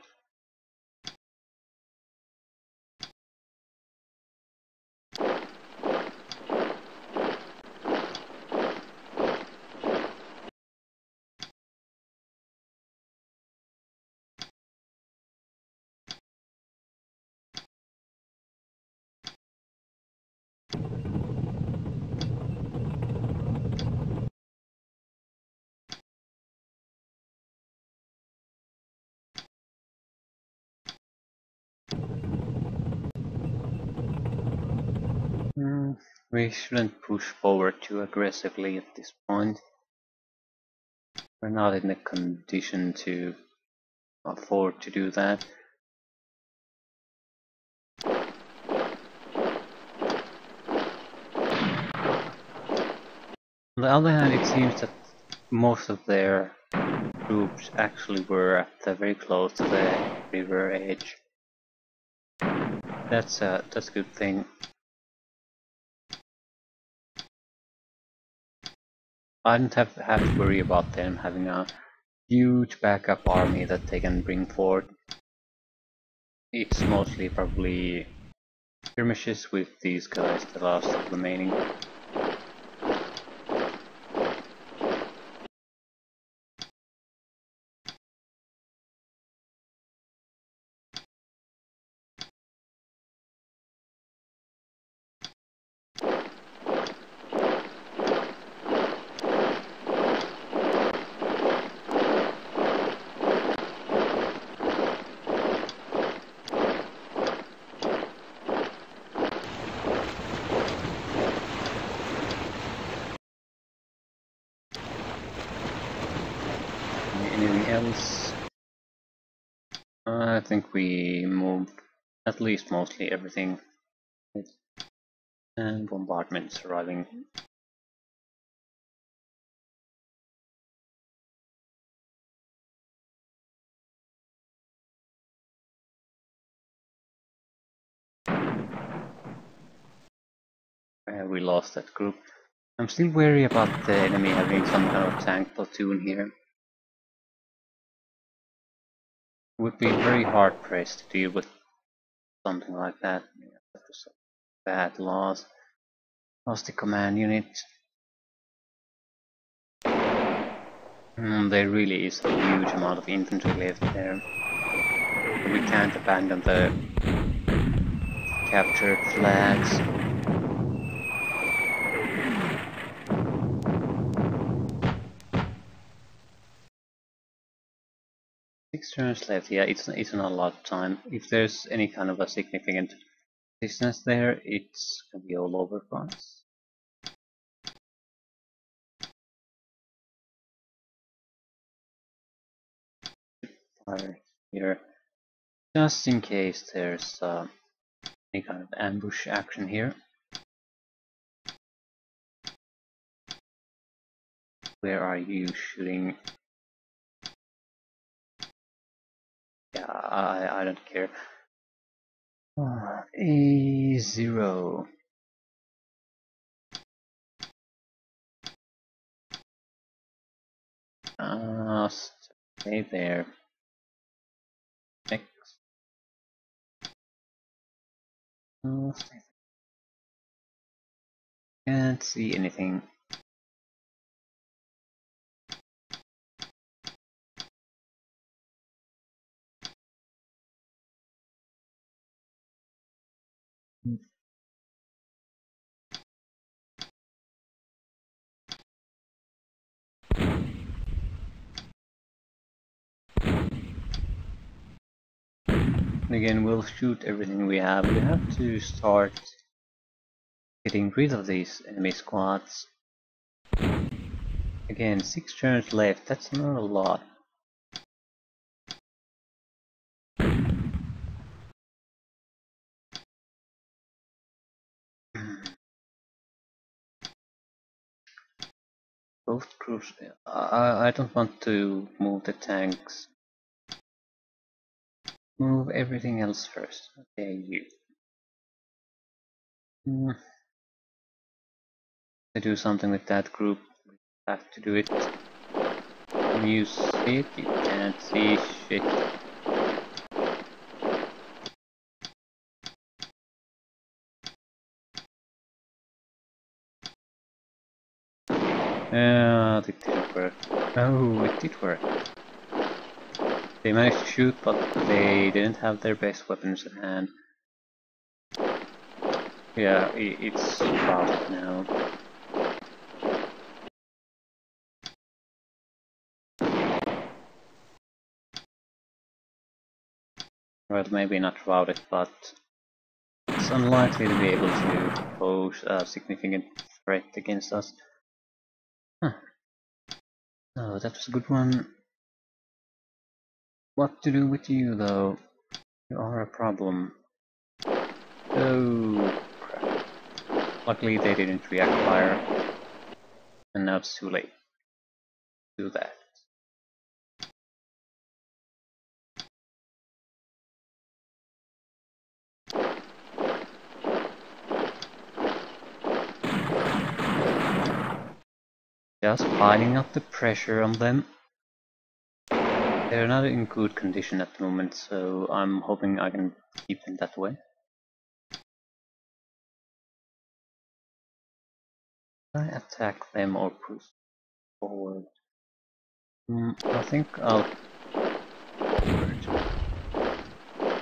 We shouldn't push forward too aggressively at this point. We're not in a condition to afford to do that. On the other hand, it seems that most of their troops actually were very close to the river edge. That's a good thing. I don't have to worry about them having a huge backup army that they can bring forward. It's mostly probably skirmishes with these guys that are still remaining. Anything else? I think we moved at least mostly everything. And bombardments arriving. We lost that group. I'm still wary about the enemy having some kind of tank platoon here. Would be very hard pressed to deal with something like that. Yeah, that was a bad loss. Lost the command unit. There really is a huge amount of infantry left there. We can't abandon the captured flags. Six turns left, yeah, it's not a lot of time. If there's any kind of a significant distance there, it's gonna be all over for us. Fire here, just in case there's any kind of ambush action here. Where are you shooting? Yeah, I don't care. A0. Stay there. Next. Can't see anything. Again, we'll shoot everything we have. We have to start getting rid of these enemy squads. Again, 6 turns left, that's not a lot. Both crews. I don't want to move the tanks. Move everything else first. Okay, you. To do something with that group, we have to do it. Can you see it? You can't see shit. It didn't work. Oh, it did work. They managed to shoot, but they didn't have their best weapons at hand. Yeah, it's crowded now. Well, maybe not crowded, but it's unlikely to be able to pose a significant threat against us. Huh. Oh, that was a good one. What to do with you, though? You are a problem. Oh, crap. Luckily they didn't react fire. And now it's too late to do that. Just piling up the pressure on them. They're not in good condition at the moment, so I'm hoping I can keep them that way. I attack them or push forward. I think I'll forward.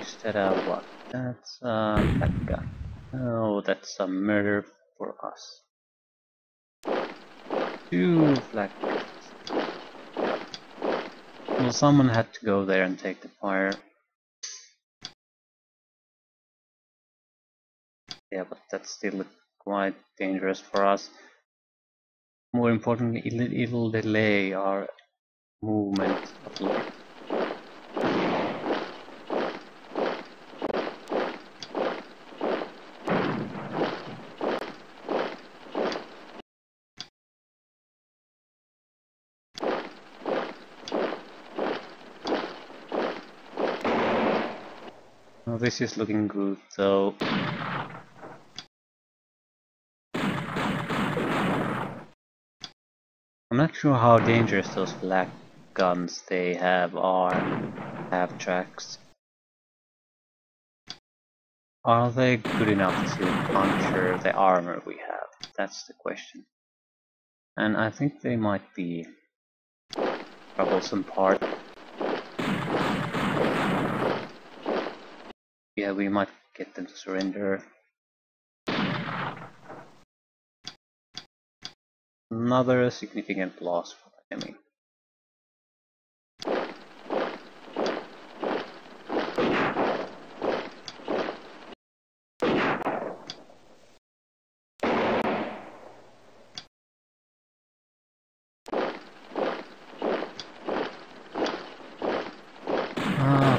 Instead of what? That's that guy. Oh, that's a murder for us. 2 flag. Well, someone had to go there and take the fire. Yeah, but that's still quite dangerous for us. More importantly, it'll delay our movement a little bit. Well, this is looking good, so I'm not sure how dangerous those black guns they have are. have tracks. Are they good enough to puncture the armor we have? That's the question. And I think they might be a troublesome part. Yeah, we might get them to surrender. Another significant loss for the enemy.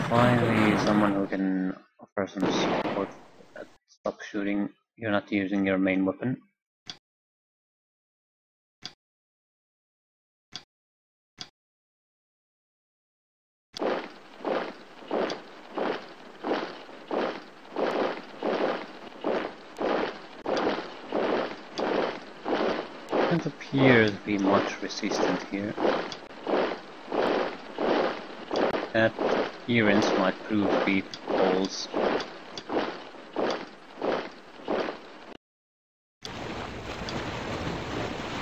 Finally, someone who can offer some support. Stop shooting. You're not using your main weapon. Doesn't appear to be much resistance here. That appearance might prove to be false.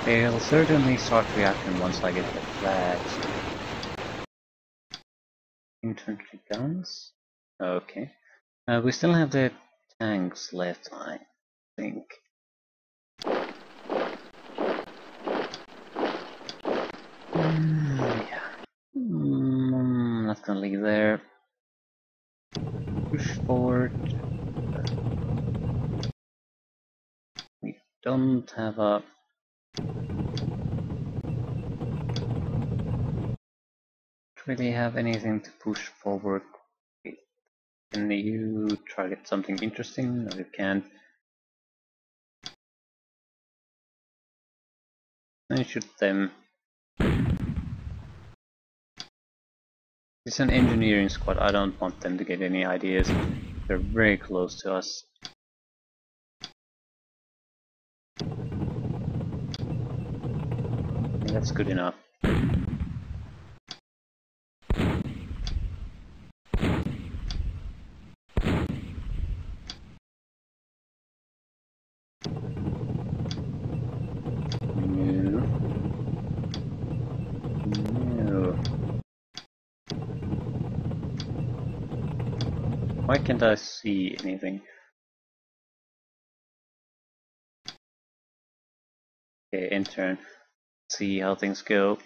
They'll certainly start reacting once I get the flags. Infantry guns? Okay. We still have the tanks left, I think. Yeah. Not gonna leave there. Push forward. We don't have a... really have anything to push forward. Can you target something interesting? No, you can't. Then shoot them. It's an engineering squad. I don't want them to get any ideas. They're very close to us. And that's good enough. Why can't I see anything? Okay, intern. See how things go.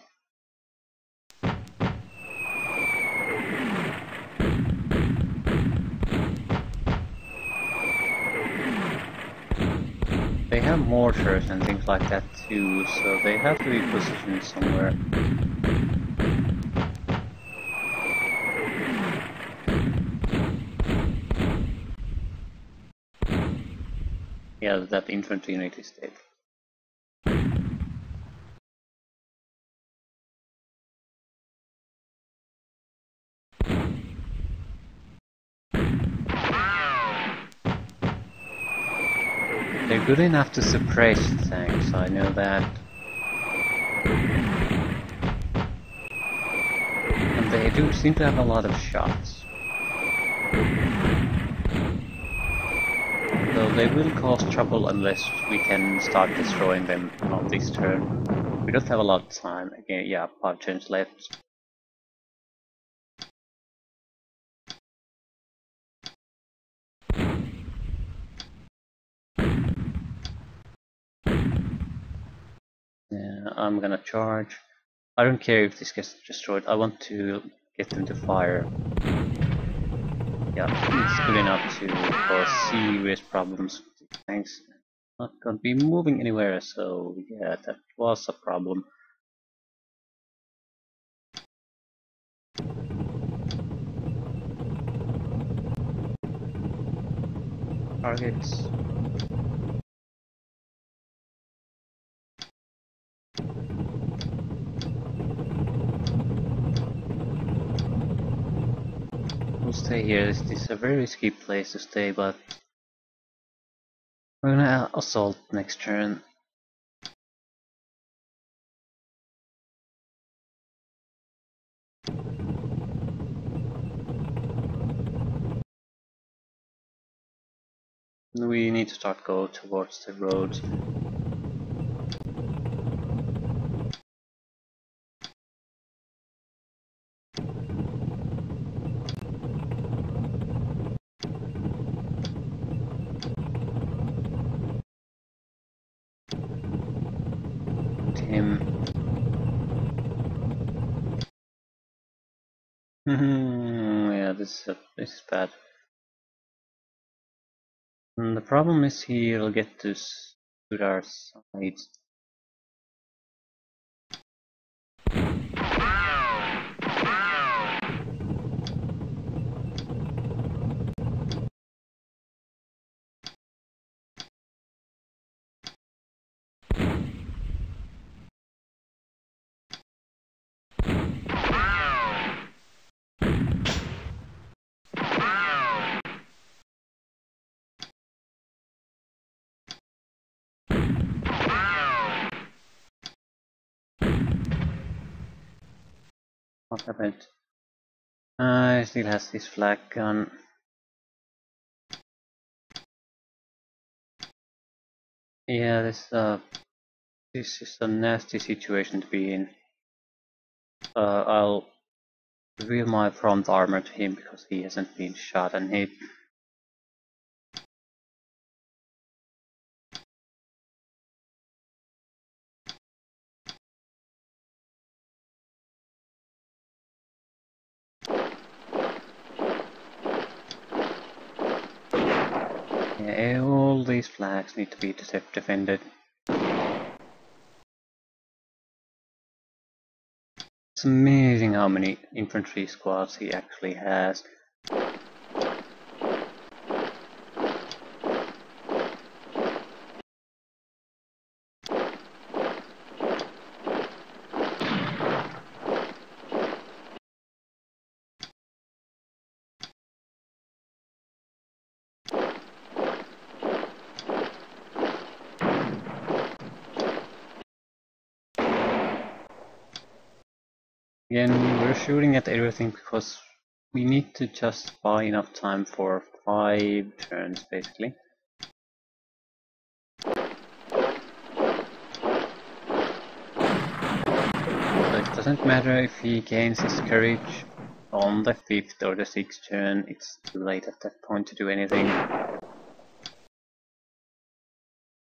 They have mortars and things like that too, so they have to be positioned somewhere. Yeah, that infantry unit is dead. They're good enough to suppress tanks, I know that. And they do seem to have a lot of shots. So they will cause trouble unless we can start destroying them on this turn. We don't have a lot of time. Again, yeah, 5 turns left. Yeah, I'm gonna charge. I don't care if this gets destroyed. I want to get them to fire. Yeah, it's good enough to cause serious problems with these tanks. Not gonna be moving anywhere, so yeah, that was a problem. Targets. We'll stay here. This is a very risky place to stay, but we're gonna assault next turn. We need to start go towards the road. Him. Yeah, this is bad. And the problem is he'll get to our side. What happened? He still has this flag gun. Yeah, this is a nasty situation to be in. I'll reveal my front armor to him because he hasn't been shot and hit. Yeah, all these flags need to be defended. It's amazing how many infantry squads he actually has. Again, we're shooting at everything because we need to just buy enough time for 5 turns, basically. So it doesn't matter if he gains his courage on the 5th or the 6th turn, it's too late at that point to do anything.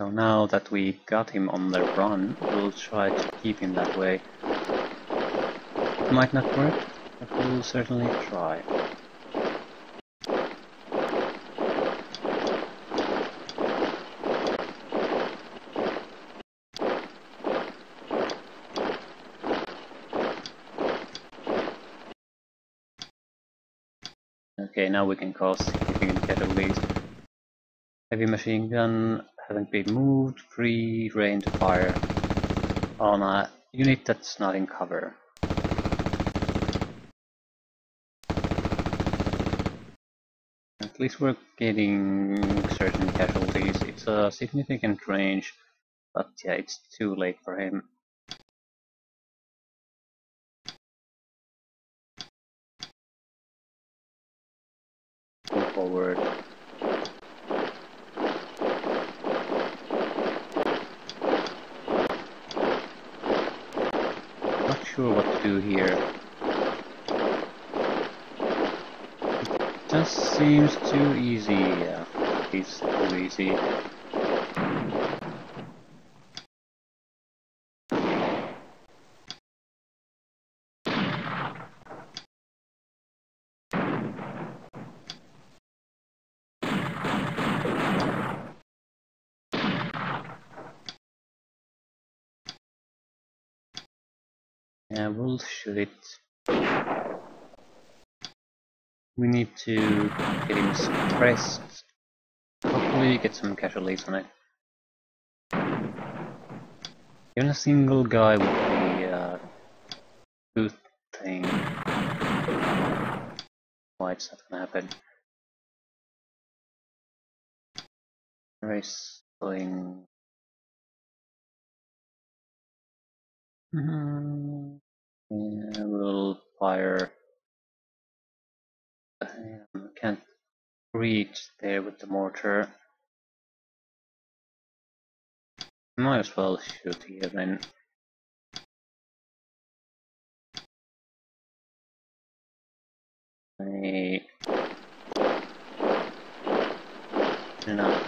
So now that we got him on the run, we'll try to keep him that way. It might not work, but we'll certainly try. Okay, now we can cause significant casualties. Heavy machine gun hasn't been moved, free reign to fire on a unit that's not in cover. At least we're getting certain casualties. It's a significant range, but yeah, it's too late for him. Move forward. Not sure what to do here. Just seems too easy. Yeah, it's too easy. Yeah, we'll shoot it. We need to get him suppressed. Hopefully get some casualties on it. Even a single guy would be a good thing. Why it's not gonna happen. Race going. Yeah, we'll fire. Can't reach there with the mortar. Might as well shoot here then. No.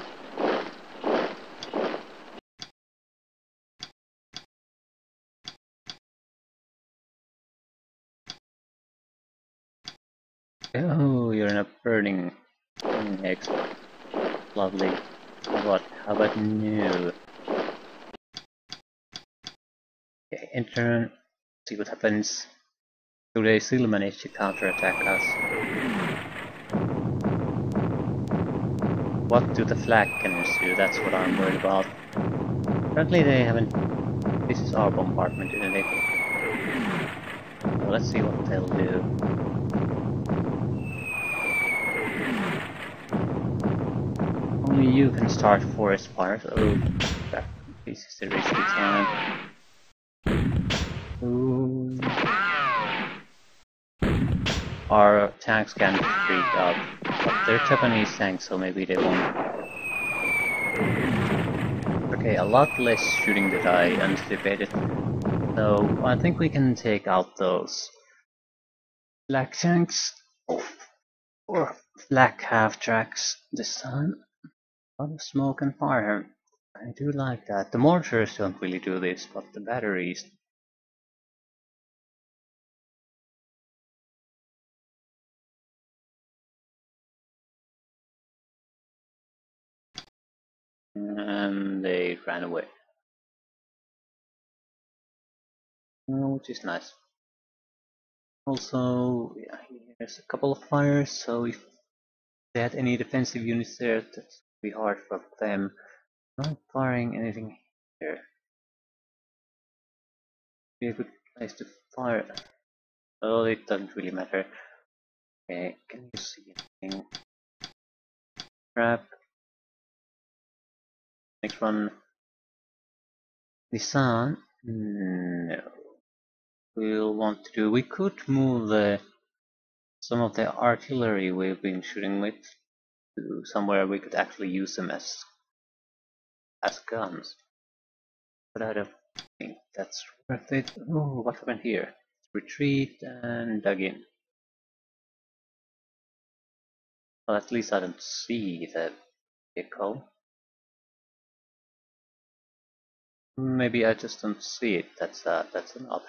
Oh, you're in a burning egg. Lovely. How about new? Okay, enter. See what happens. Do they still manage to counterattack us? What do the flag cannons do? That's what I'm worried about. Apparently they haven't. This is our bombardment, isn't it? So let's see what they'll do. Only you can start forest fires. Oh, crap. This is the risky time. Ooh. Our tanks can freak out, but they're Japanese tanks, so maybe they won't. Okay, a lot less shooting that I anticipated. So I think we can take out those black tanks, or black half-tracks this time. A lot of smoke and fire. I do like that. The mortars don't really do this, but the batteries. And they ran away. Which is nice. Also, yeah, here's a couple of fires, so if they had any defensive units there, that's be hard for them. Not firing anything here. Be a good place to fire. Oh, it doesn't really matter. Okay, can you see anything? Crap. Next one. Nissan? No. We'll want to do. We could move some of the artillery we've been shooting with to somewhere we could actually use them as guns. But I don't think that's worth it. Oh, what happened here? Retreat and dug in. Well, at least I don't see the vehicle. Maybe I just don't see it. That's an option.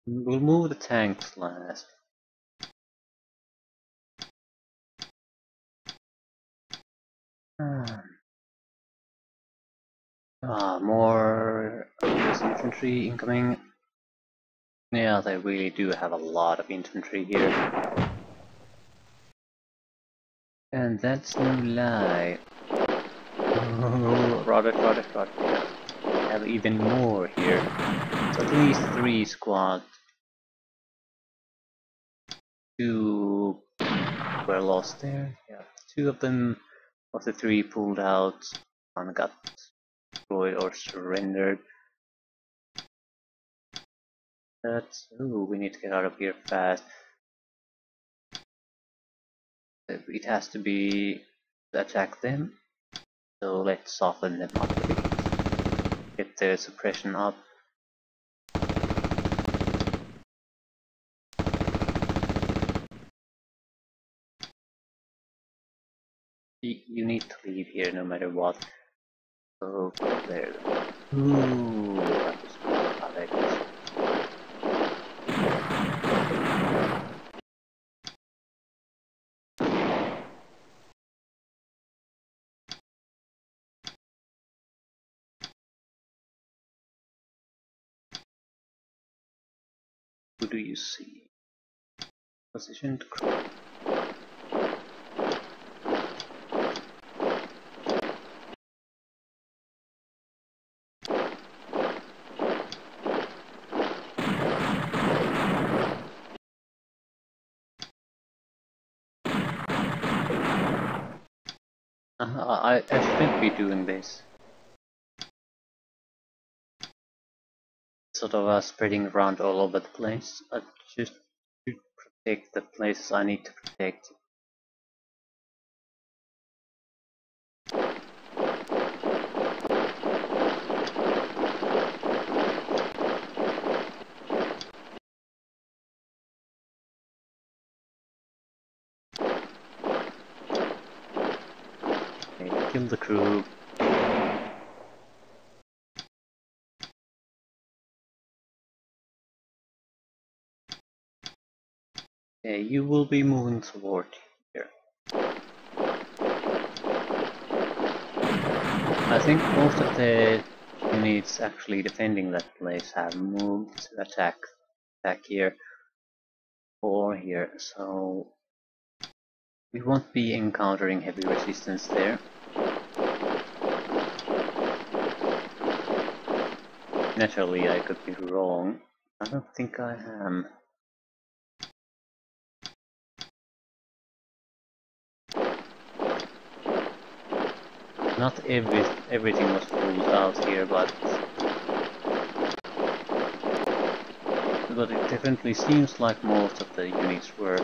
We'll move the tanks last. More infantry incoming. Yeah, they really do have a lot of infantry here. And that's no lie. Oh, Robert. We have even more here. So at least 3 squads. 2 were lost there. Yeah, 2 of them of the 3 pulled out. 1 got destroyed or surrendered. That's... ooh, we need to get out of here fast. It has to be to attack them. So let's soften them up a bit. Get the suppression up. You need to leave here no matter what. So go there. Ooh, that was perfect. Who do you see? Position to cross. I shouldn't be doing this. Sort of spreading around all over the place. I just should protect the places I need to protect. kill the crew. Okay, you will be moving toward here. I think most of the units actually defending that place have moved to attack here or here, so we won't be encountering heavy resistance there. Naturally, I could be wrong. I don't think I am. Not everything was pulled out here, but it definitely seems like most of the units were.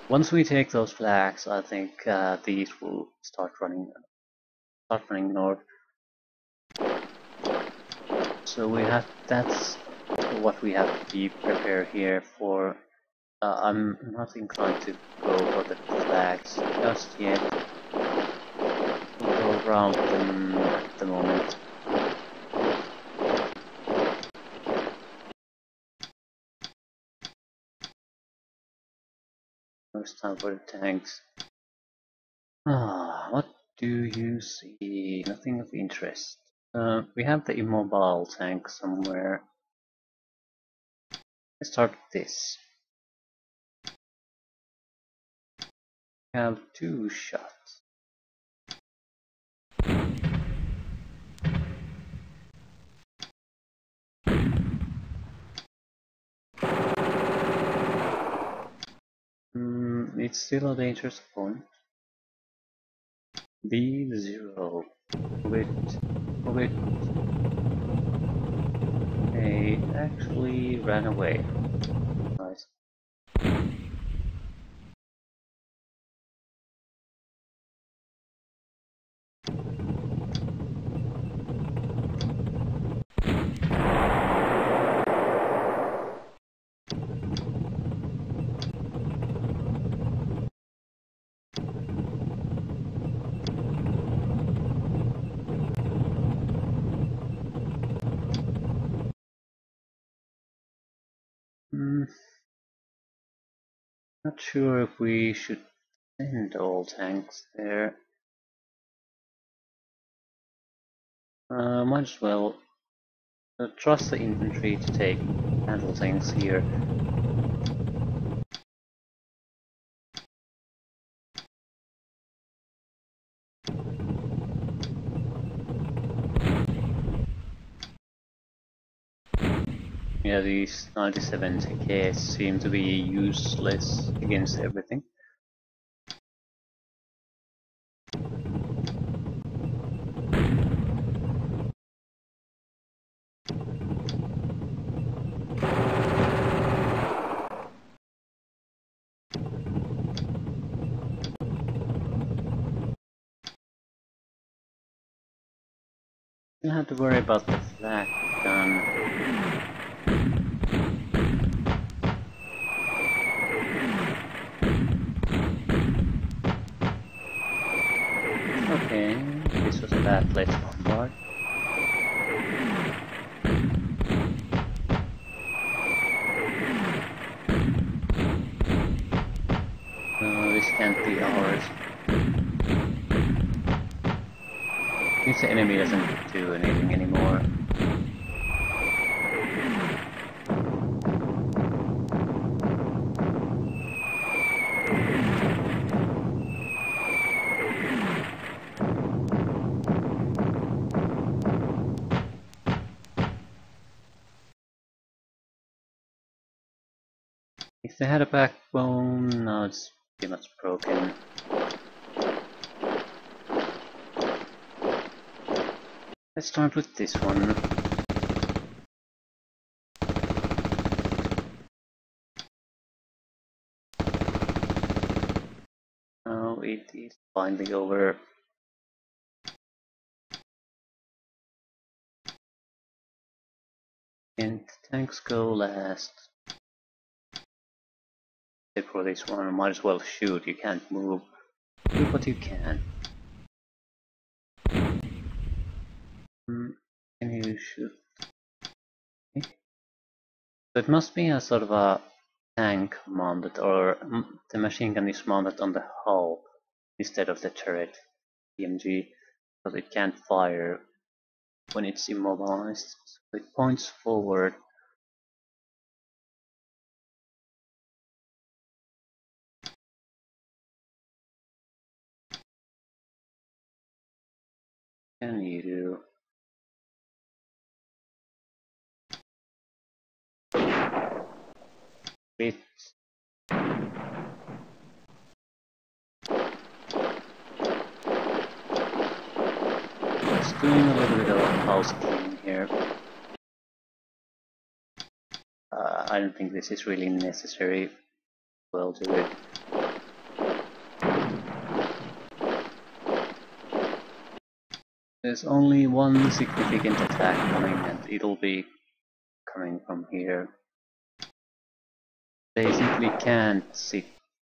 Once we take those flags, I think these will start running north. So that's what we have to be prepared here for. I'm not inclined to go for the flags just yet. We'll go around them at the moment. First time for the tanks. What do you see? Nothing of interest. We have the immobile tank somewhere. Let's start with this. We have 2 shots. It's still a dangerous point. B0. Wait. They actually ran away. Nice. Not sure if we should send all tanks there. Might as well trust the infantry to handle things here. Yeah, these 97 TKs seem to be useless against everything. You don't have to worry about the flak gun. Okay, this was a bad place to bombard. No, this can't be ours. If the enemy doesn't do anything anymore. If they had a backbone, now it's pretty much broken. Let's start with this one. Now it is finally over. And tanks go last. For this one, might as well shoot. You can't move. Do what you can. Can you shoot? Okay. So it must be a sort of a tank mounted, or the machine gun is mounted on the hull instead of the turret PMG, because it can't fire when it's immobilized. So it points forward. Can you do? It Just doing a little bit of house cleaning here. I don't think this is really necessary. We'll do it. There's only one significant attack coming, and it'll be coming from here. They simply can't sit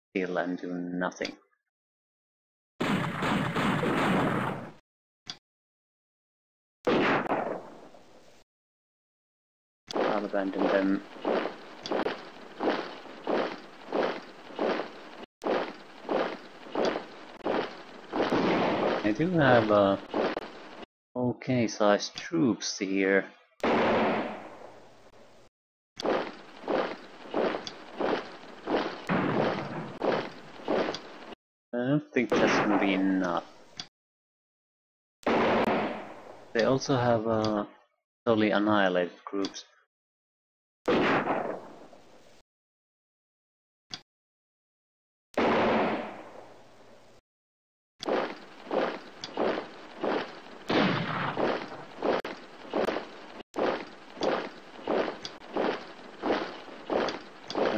still and do nothing. I'll abandon them. I do have okay sized troops here. I don't think that's gonna be enough. They also have totally annihilated groups.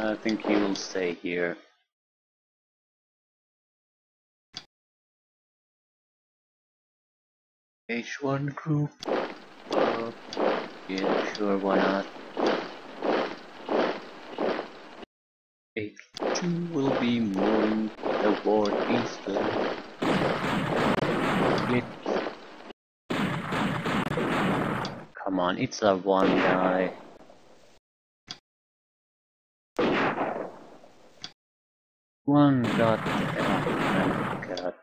I think he will stay here. H1 group. Yeah, sure, why not? H2 will be moving toward eastland. Split. Come on, it's a one guy. One god. Oh my god.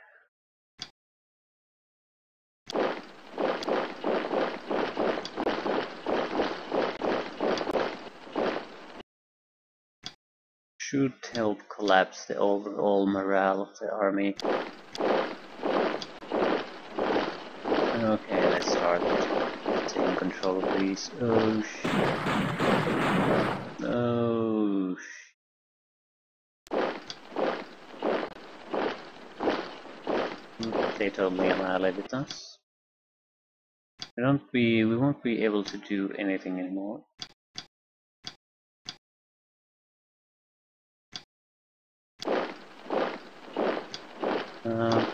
Should help collapse the overall morale of the army. Okay, let's start taking control of these. Oh shit. Oh shit. They totally annihilated us. We won't be able to do anything anymore.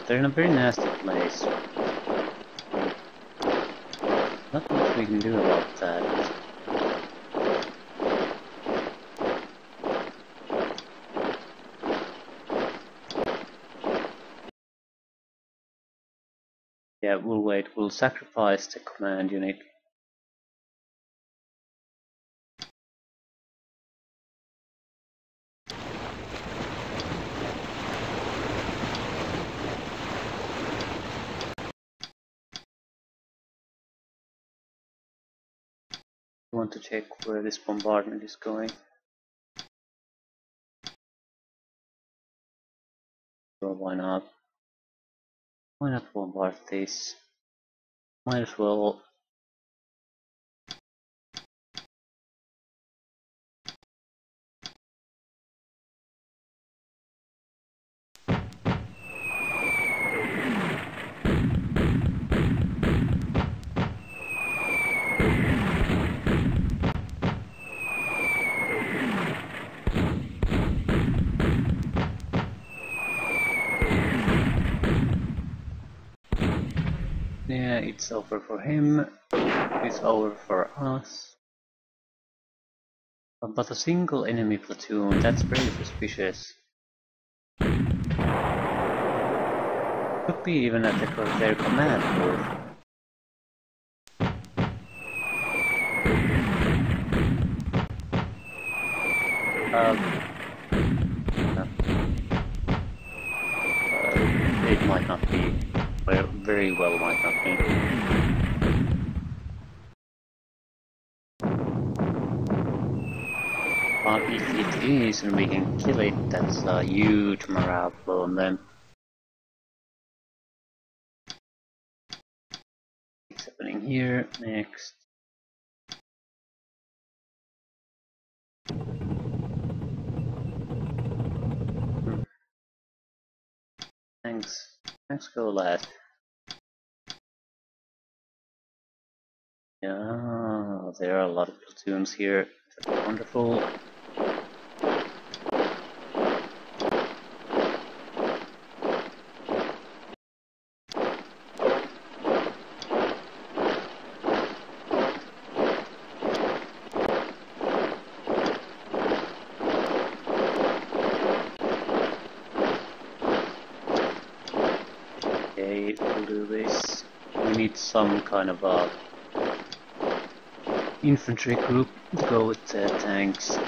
They're in a very nasty place. Not much we can do about that. Yeah, we'll wait. We'll sacrifice the command unit. I want to check where this bombardment is going. Well, why not? Why not bombard this? Might as well. Yeah, it's over for him. It's over for us. But a single enemy platoon, that's very suspicious. Could be even at their command post. It might not be. Very well might not be. But if it is and we can kill it, that's a huge morale blow on them. What's happening here next? Thanks go last. Yeah, there are a lot of platoons here. That's wonderful. Okay, we'll do this. We need some kind of a infantry group to go with tanks.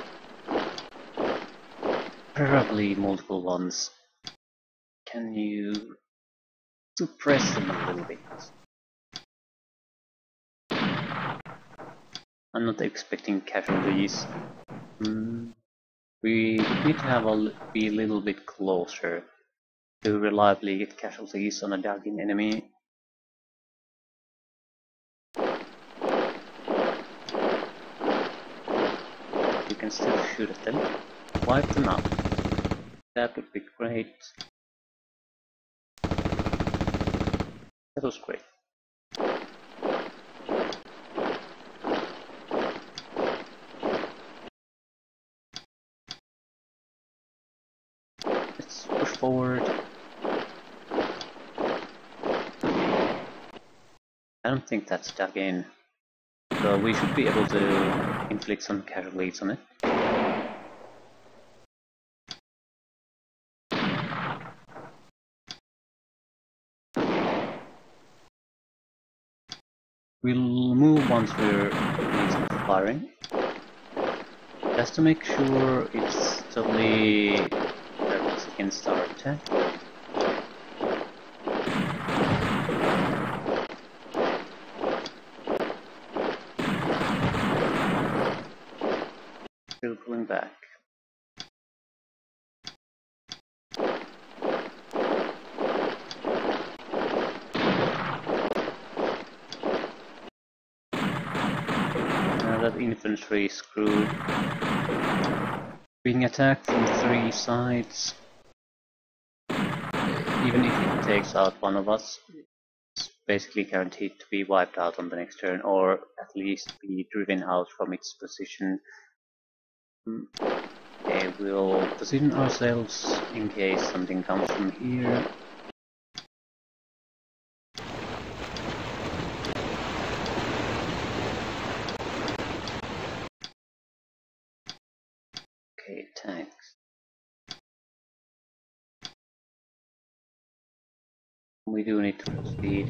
Preferably multiple ones. Can you suppress them a little bit? I'm not expecting casualties. We need to be a little bit closer to reliably get casualties on a dug-in enemy. You can still shoot at them. Wipe them up. That would be great. That was great. Let's push forward. I don't think that's dug in, so we should be able to inflict some casualties on it. We'll move once we're firing, just to make sure it's totally against our attack. Still pulling back. Now that infantry is screwed. Being attacked from 3 sides. Even if it takes out one of us, it's basically guaranteed to be wiped out on the next turn, or at least be driven out from its position. Okay, we'll position ourselves in case something comes from here. Okay, tanks. We do need to proceed.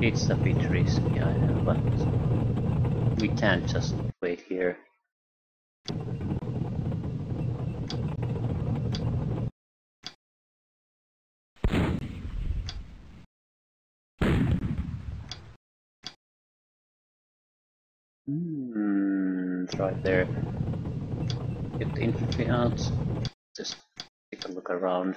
It's a bit risky, I know, but we can't just wait here. It's right there. Get the infantry out. Just take a look around.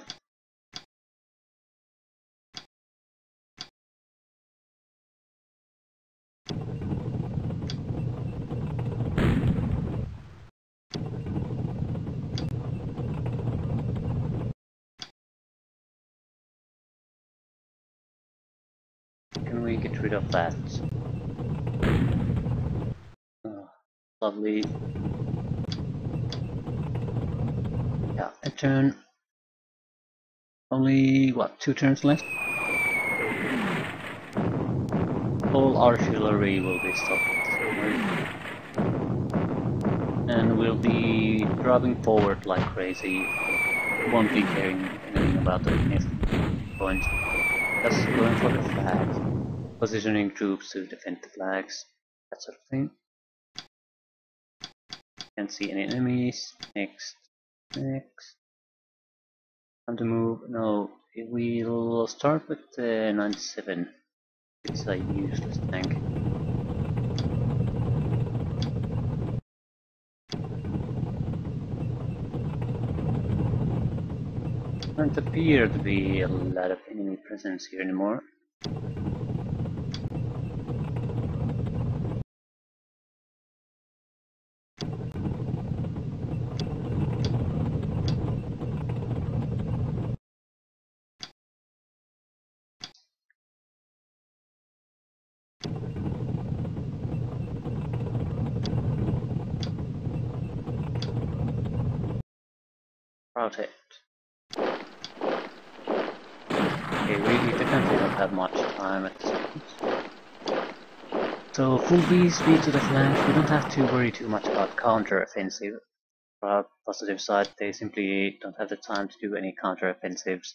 Can we get rid of that? Oh, lovely. Yeah, a turn. Only, what, 2 turns left? All artillery will be stopped. And we'll be driving forward like crazy. Won't be caring anything about the point. Just going for the flag. Positioning troops to defend the flags. That sort of thing. Can't see any enemies. Next. Next. Time to move. No, we'll start with the 97. It's a useless tank. Doesn't appear to be a lot of enemy presence here anymore. Protect. Okay, we definitely don't have much time at this point. So full V speed to the flank, we don't have to worry too much about counter-offensive. For our positive side, they simply don't have the time to do any counter-offensives.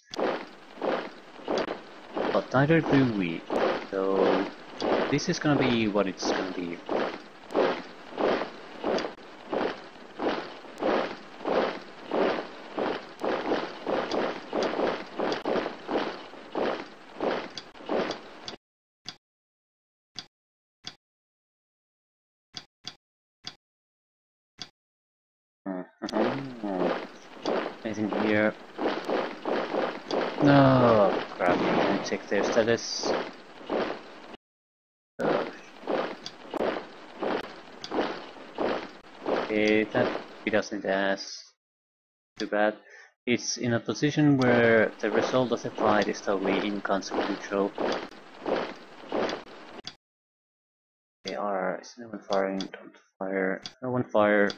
But neither do we. So this is gonna be what it's gonna be. Anything here? No, crap, I'm gonna check their status. Okay, that he doesn't ask. Too bad. It's in a position where the result of the fight is totally inconsequential. They are. Is no one firing? Don't fire. No one fire.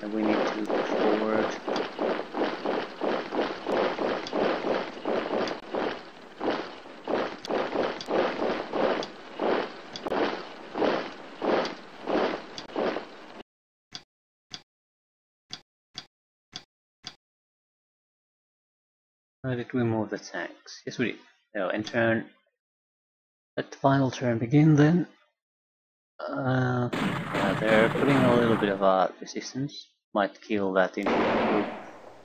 And we need to push forward. How did we move the tanks? Yes, we did. No, in turn. Let the final turn begin then. Yeah, they're putting a little bit of a resistance. Might kill that infantry group.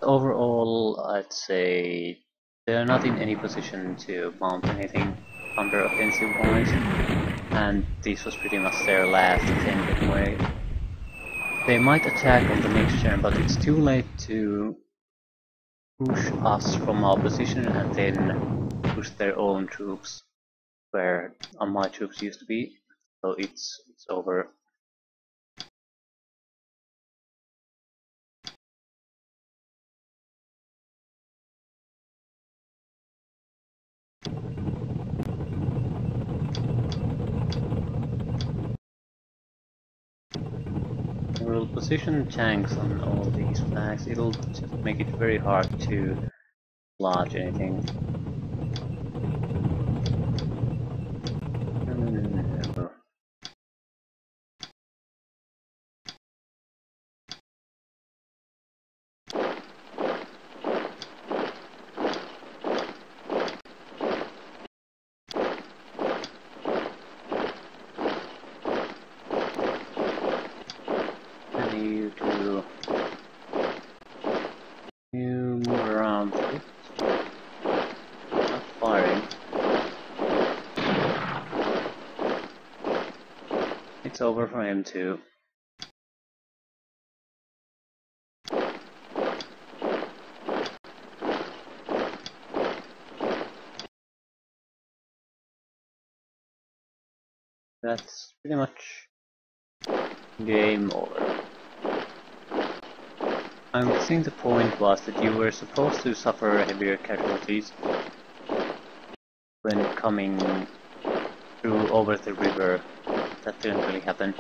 Overall, I'd say they're not in any position to mount anything under offensive wise, and this was pretty much their last attempt anyway. They might attack on the next turn, but it's too late to push us from our position and then push their own troops where my troops used to be. So it's over. We'll position tanks on all these flags. It'll just make it very hard to lodge anything. No. You move around a bit. Not firing. It's over for him too. That's pretty much game over. I'm guessing the point was that you were supposed to suffer heavier casualties when coming through over the river. That didn't really happen.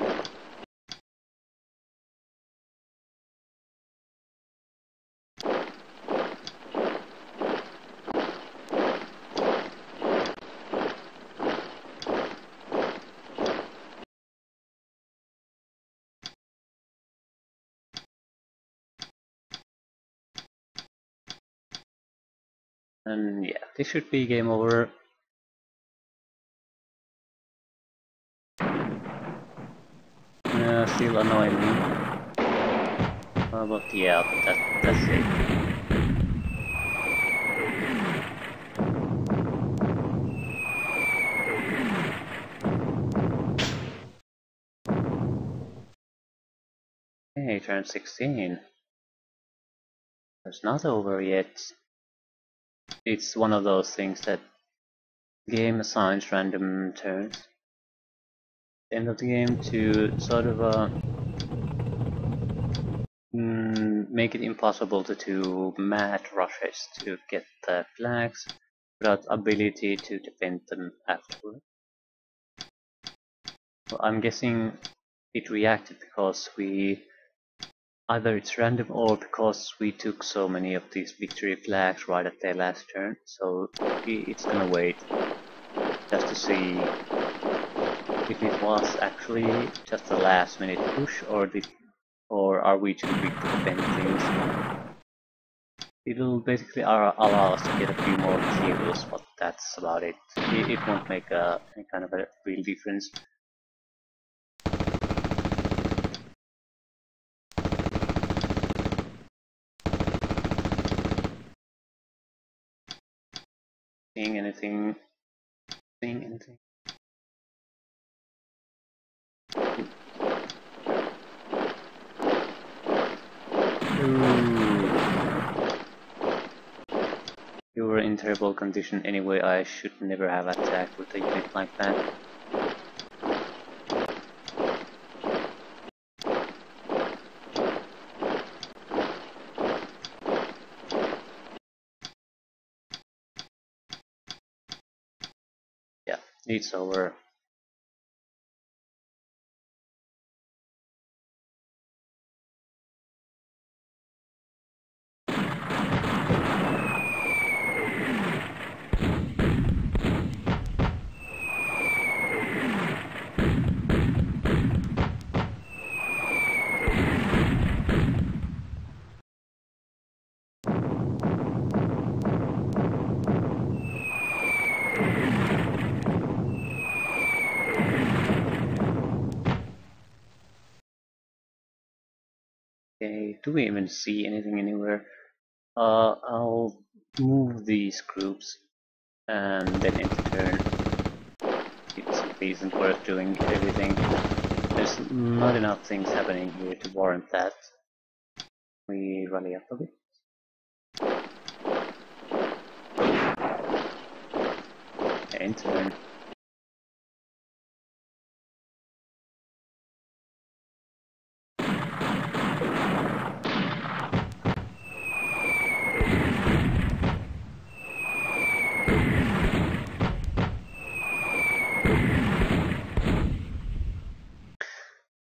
And yeah, this should be game over. Still annoying me. But yeah, that's it. Hey, turn 16. It's not over yet. It's one of those things that game assigns random turns at the end of the game to sort of make it impossible to do mad rushes to get the flags without ability to defend them afterward. So I'm guessing it reacted because either it's random or because we took so many of these victory flags right at their last turn, so it's gonna wait just to see if it was actually just a last minute push or are we too weak to defend things. It'll basically allow us to get a few more kills, but that's about it. It won't make any kind of a real difference. Seeing anything? Seeing anything? Ooh. You were in terrible condition anyway. I should never have attacked with a unit like that. Yeah, it's over. Okay, do we even see anything anywhere? I'll move these groups and then end the turn. It isn't worth doing everything. There's not enough things happening here to warrant that. We rally up a bit. End turn.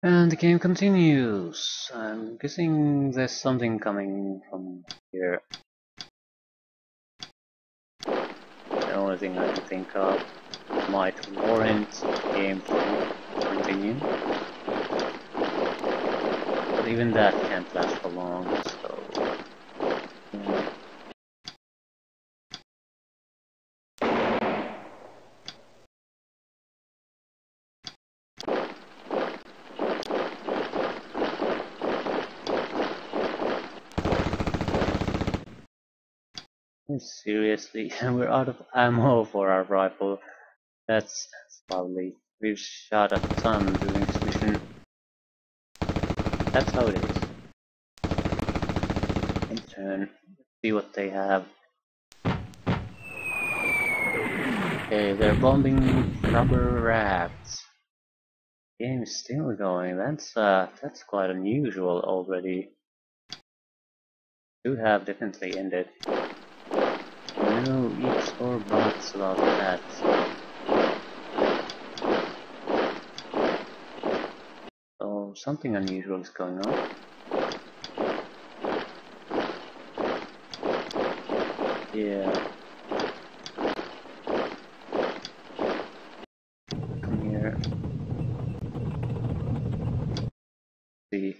And the game continues. I'm guessing there's something coming from here. The only thing I can think of might warrant the game to continue. But even that can't last for long, so... yeah. Seriously, we're out of ammo for our rifle. That's lovely. We've shot a ton during this mission. That's how it is. In turn, see what they have. Okay, they're bombing rubber rafts. Game is still going. That's quite unusual already. Should have definitely ended. No ifs or buts about that. So something unusual is going on. Yeah. Come here. See.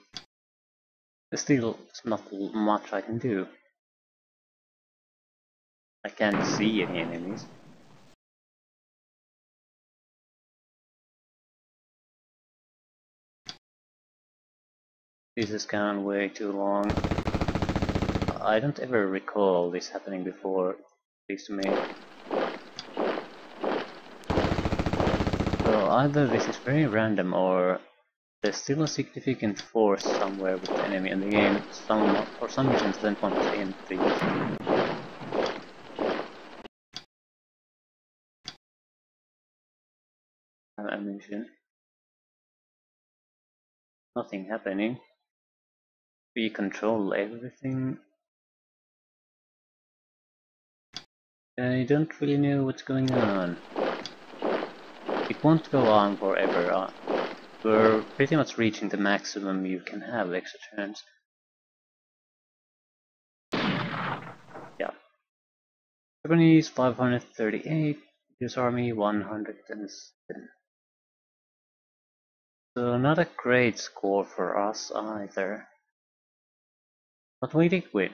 There's still not much I can do. I can't see any enemies. This has gone way too long. I don't ever recall this happening before, at least to me. So either this is very random or there's still a significant force somewhere with the enemy and the game for some reason doesn't want to end these. Ammunition. Nothing happening. We control everything. I don't really know what's going on. It won't go on forever. We're pretty much reaching the maximum you can have extra turns. Yeah. Japanese 538, US Army 107. So not a great score for us either. But we did win.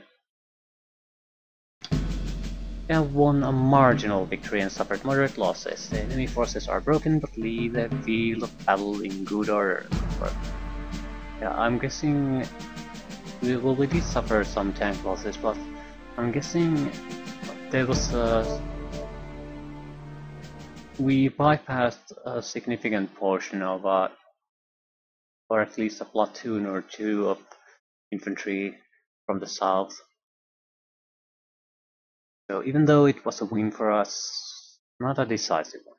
We have won a marginal victory and suffered moderate losses. The enemy forces are broken but leave the field of battle in good order. Yeah, I'm guessing we did suffer some tank losses, but I'm guessing there was we bypassed a significant portion of or at least a platoon or two of infantry from the south. So even though it was a win for us, not a decisive one.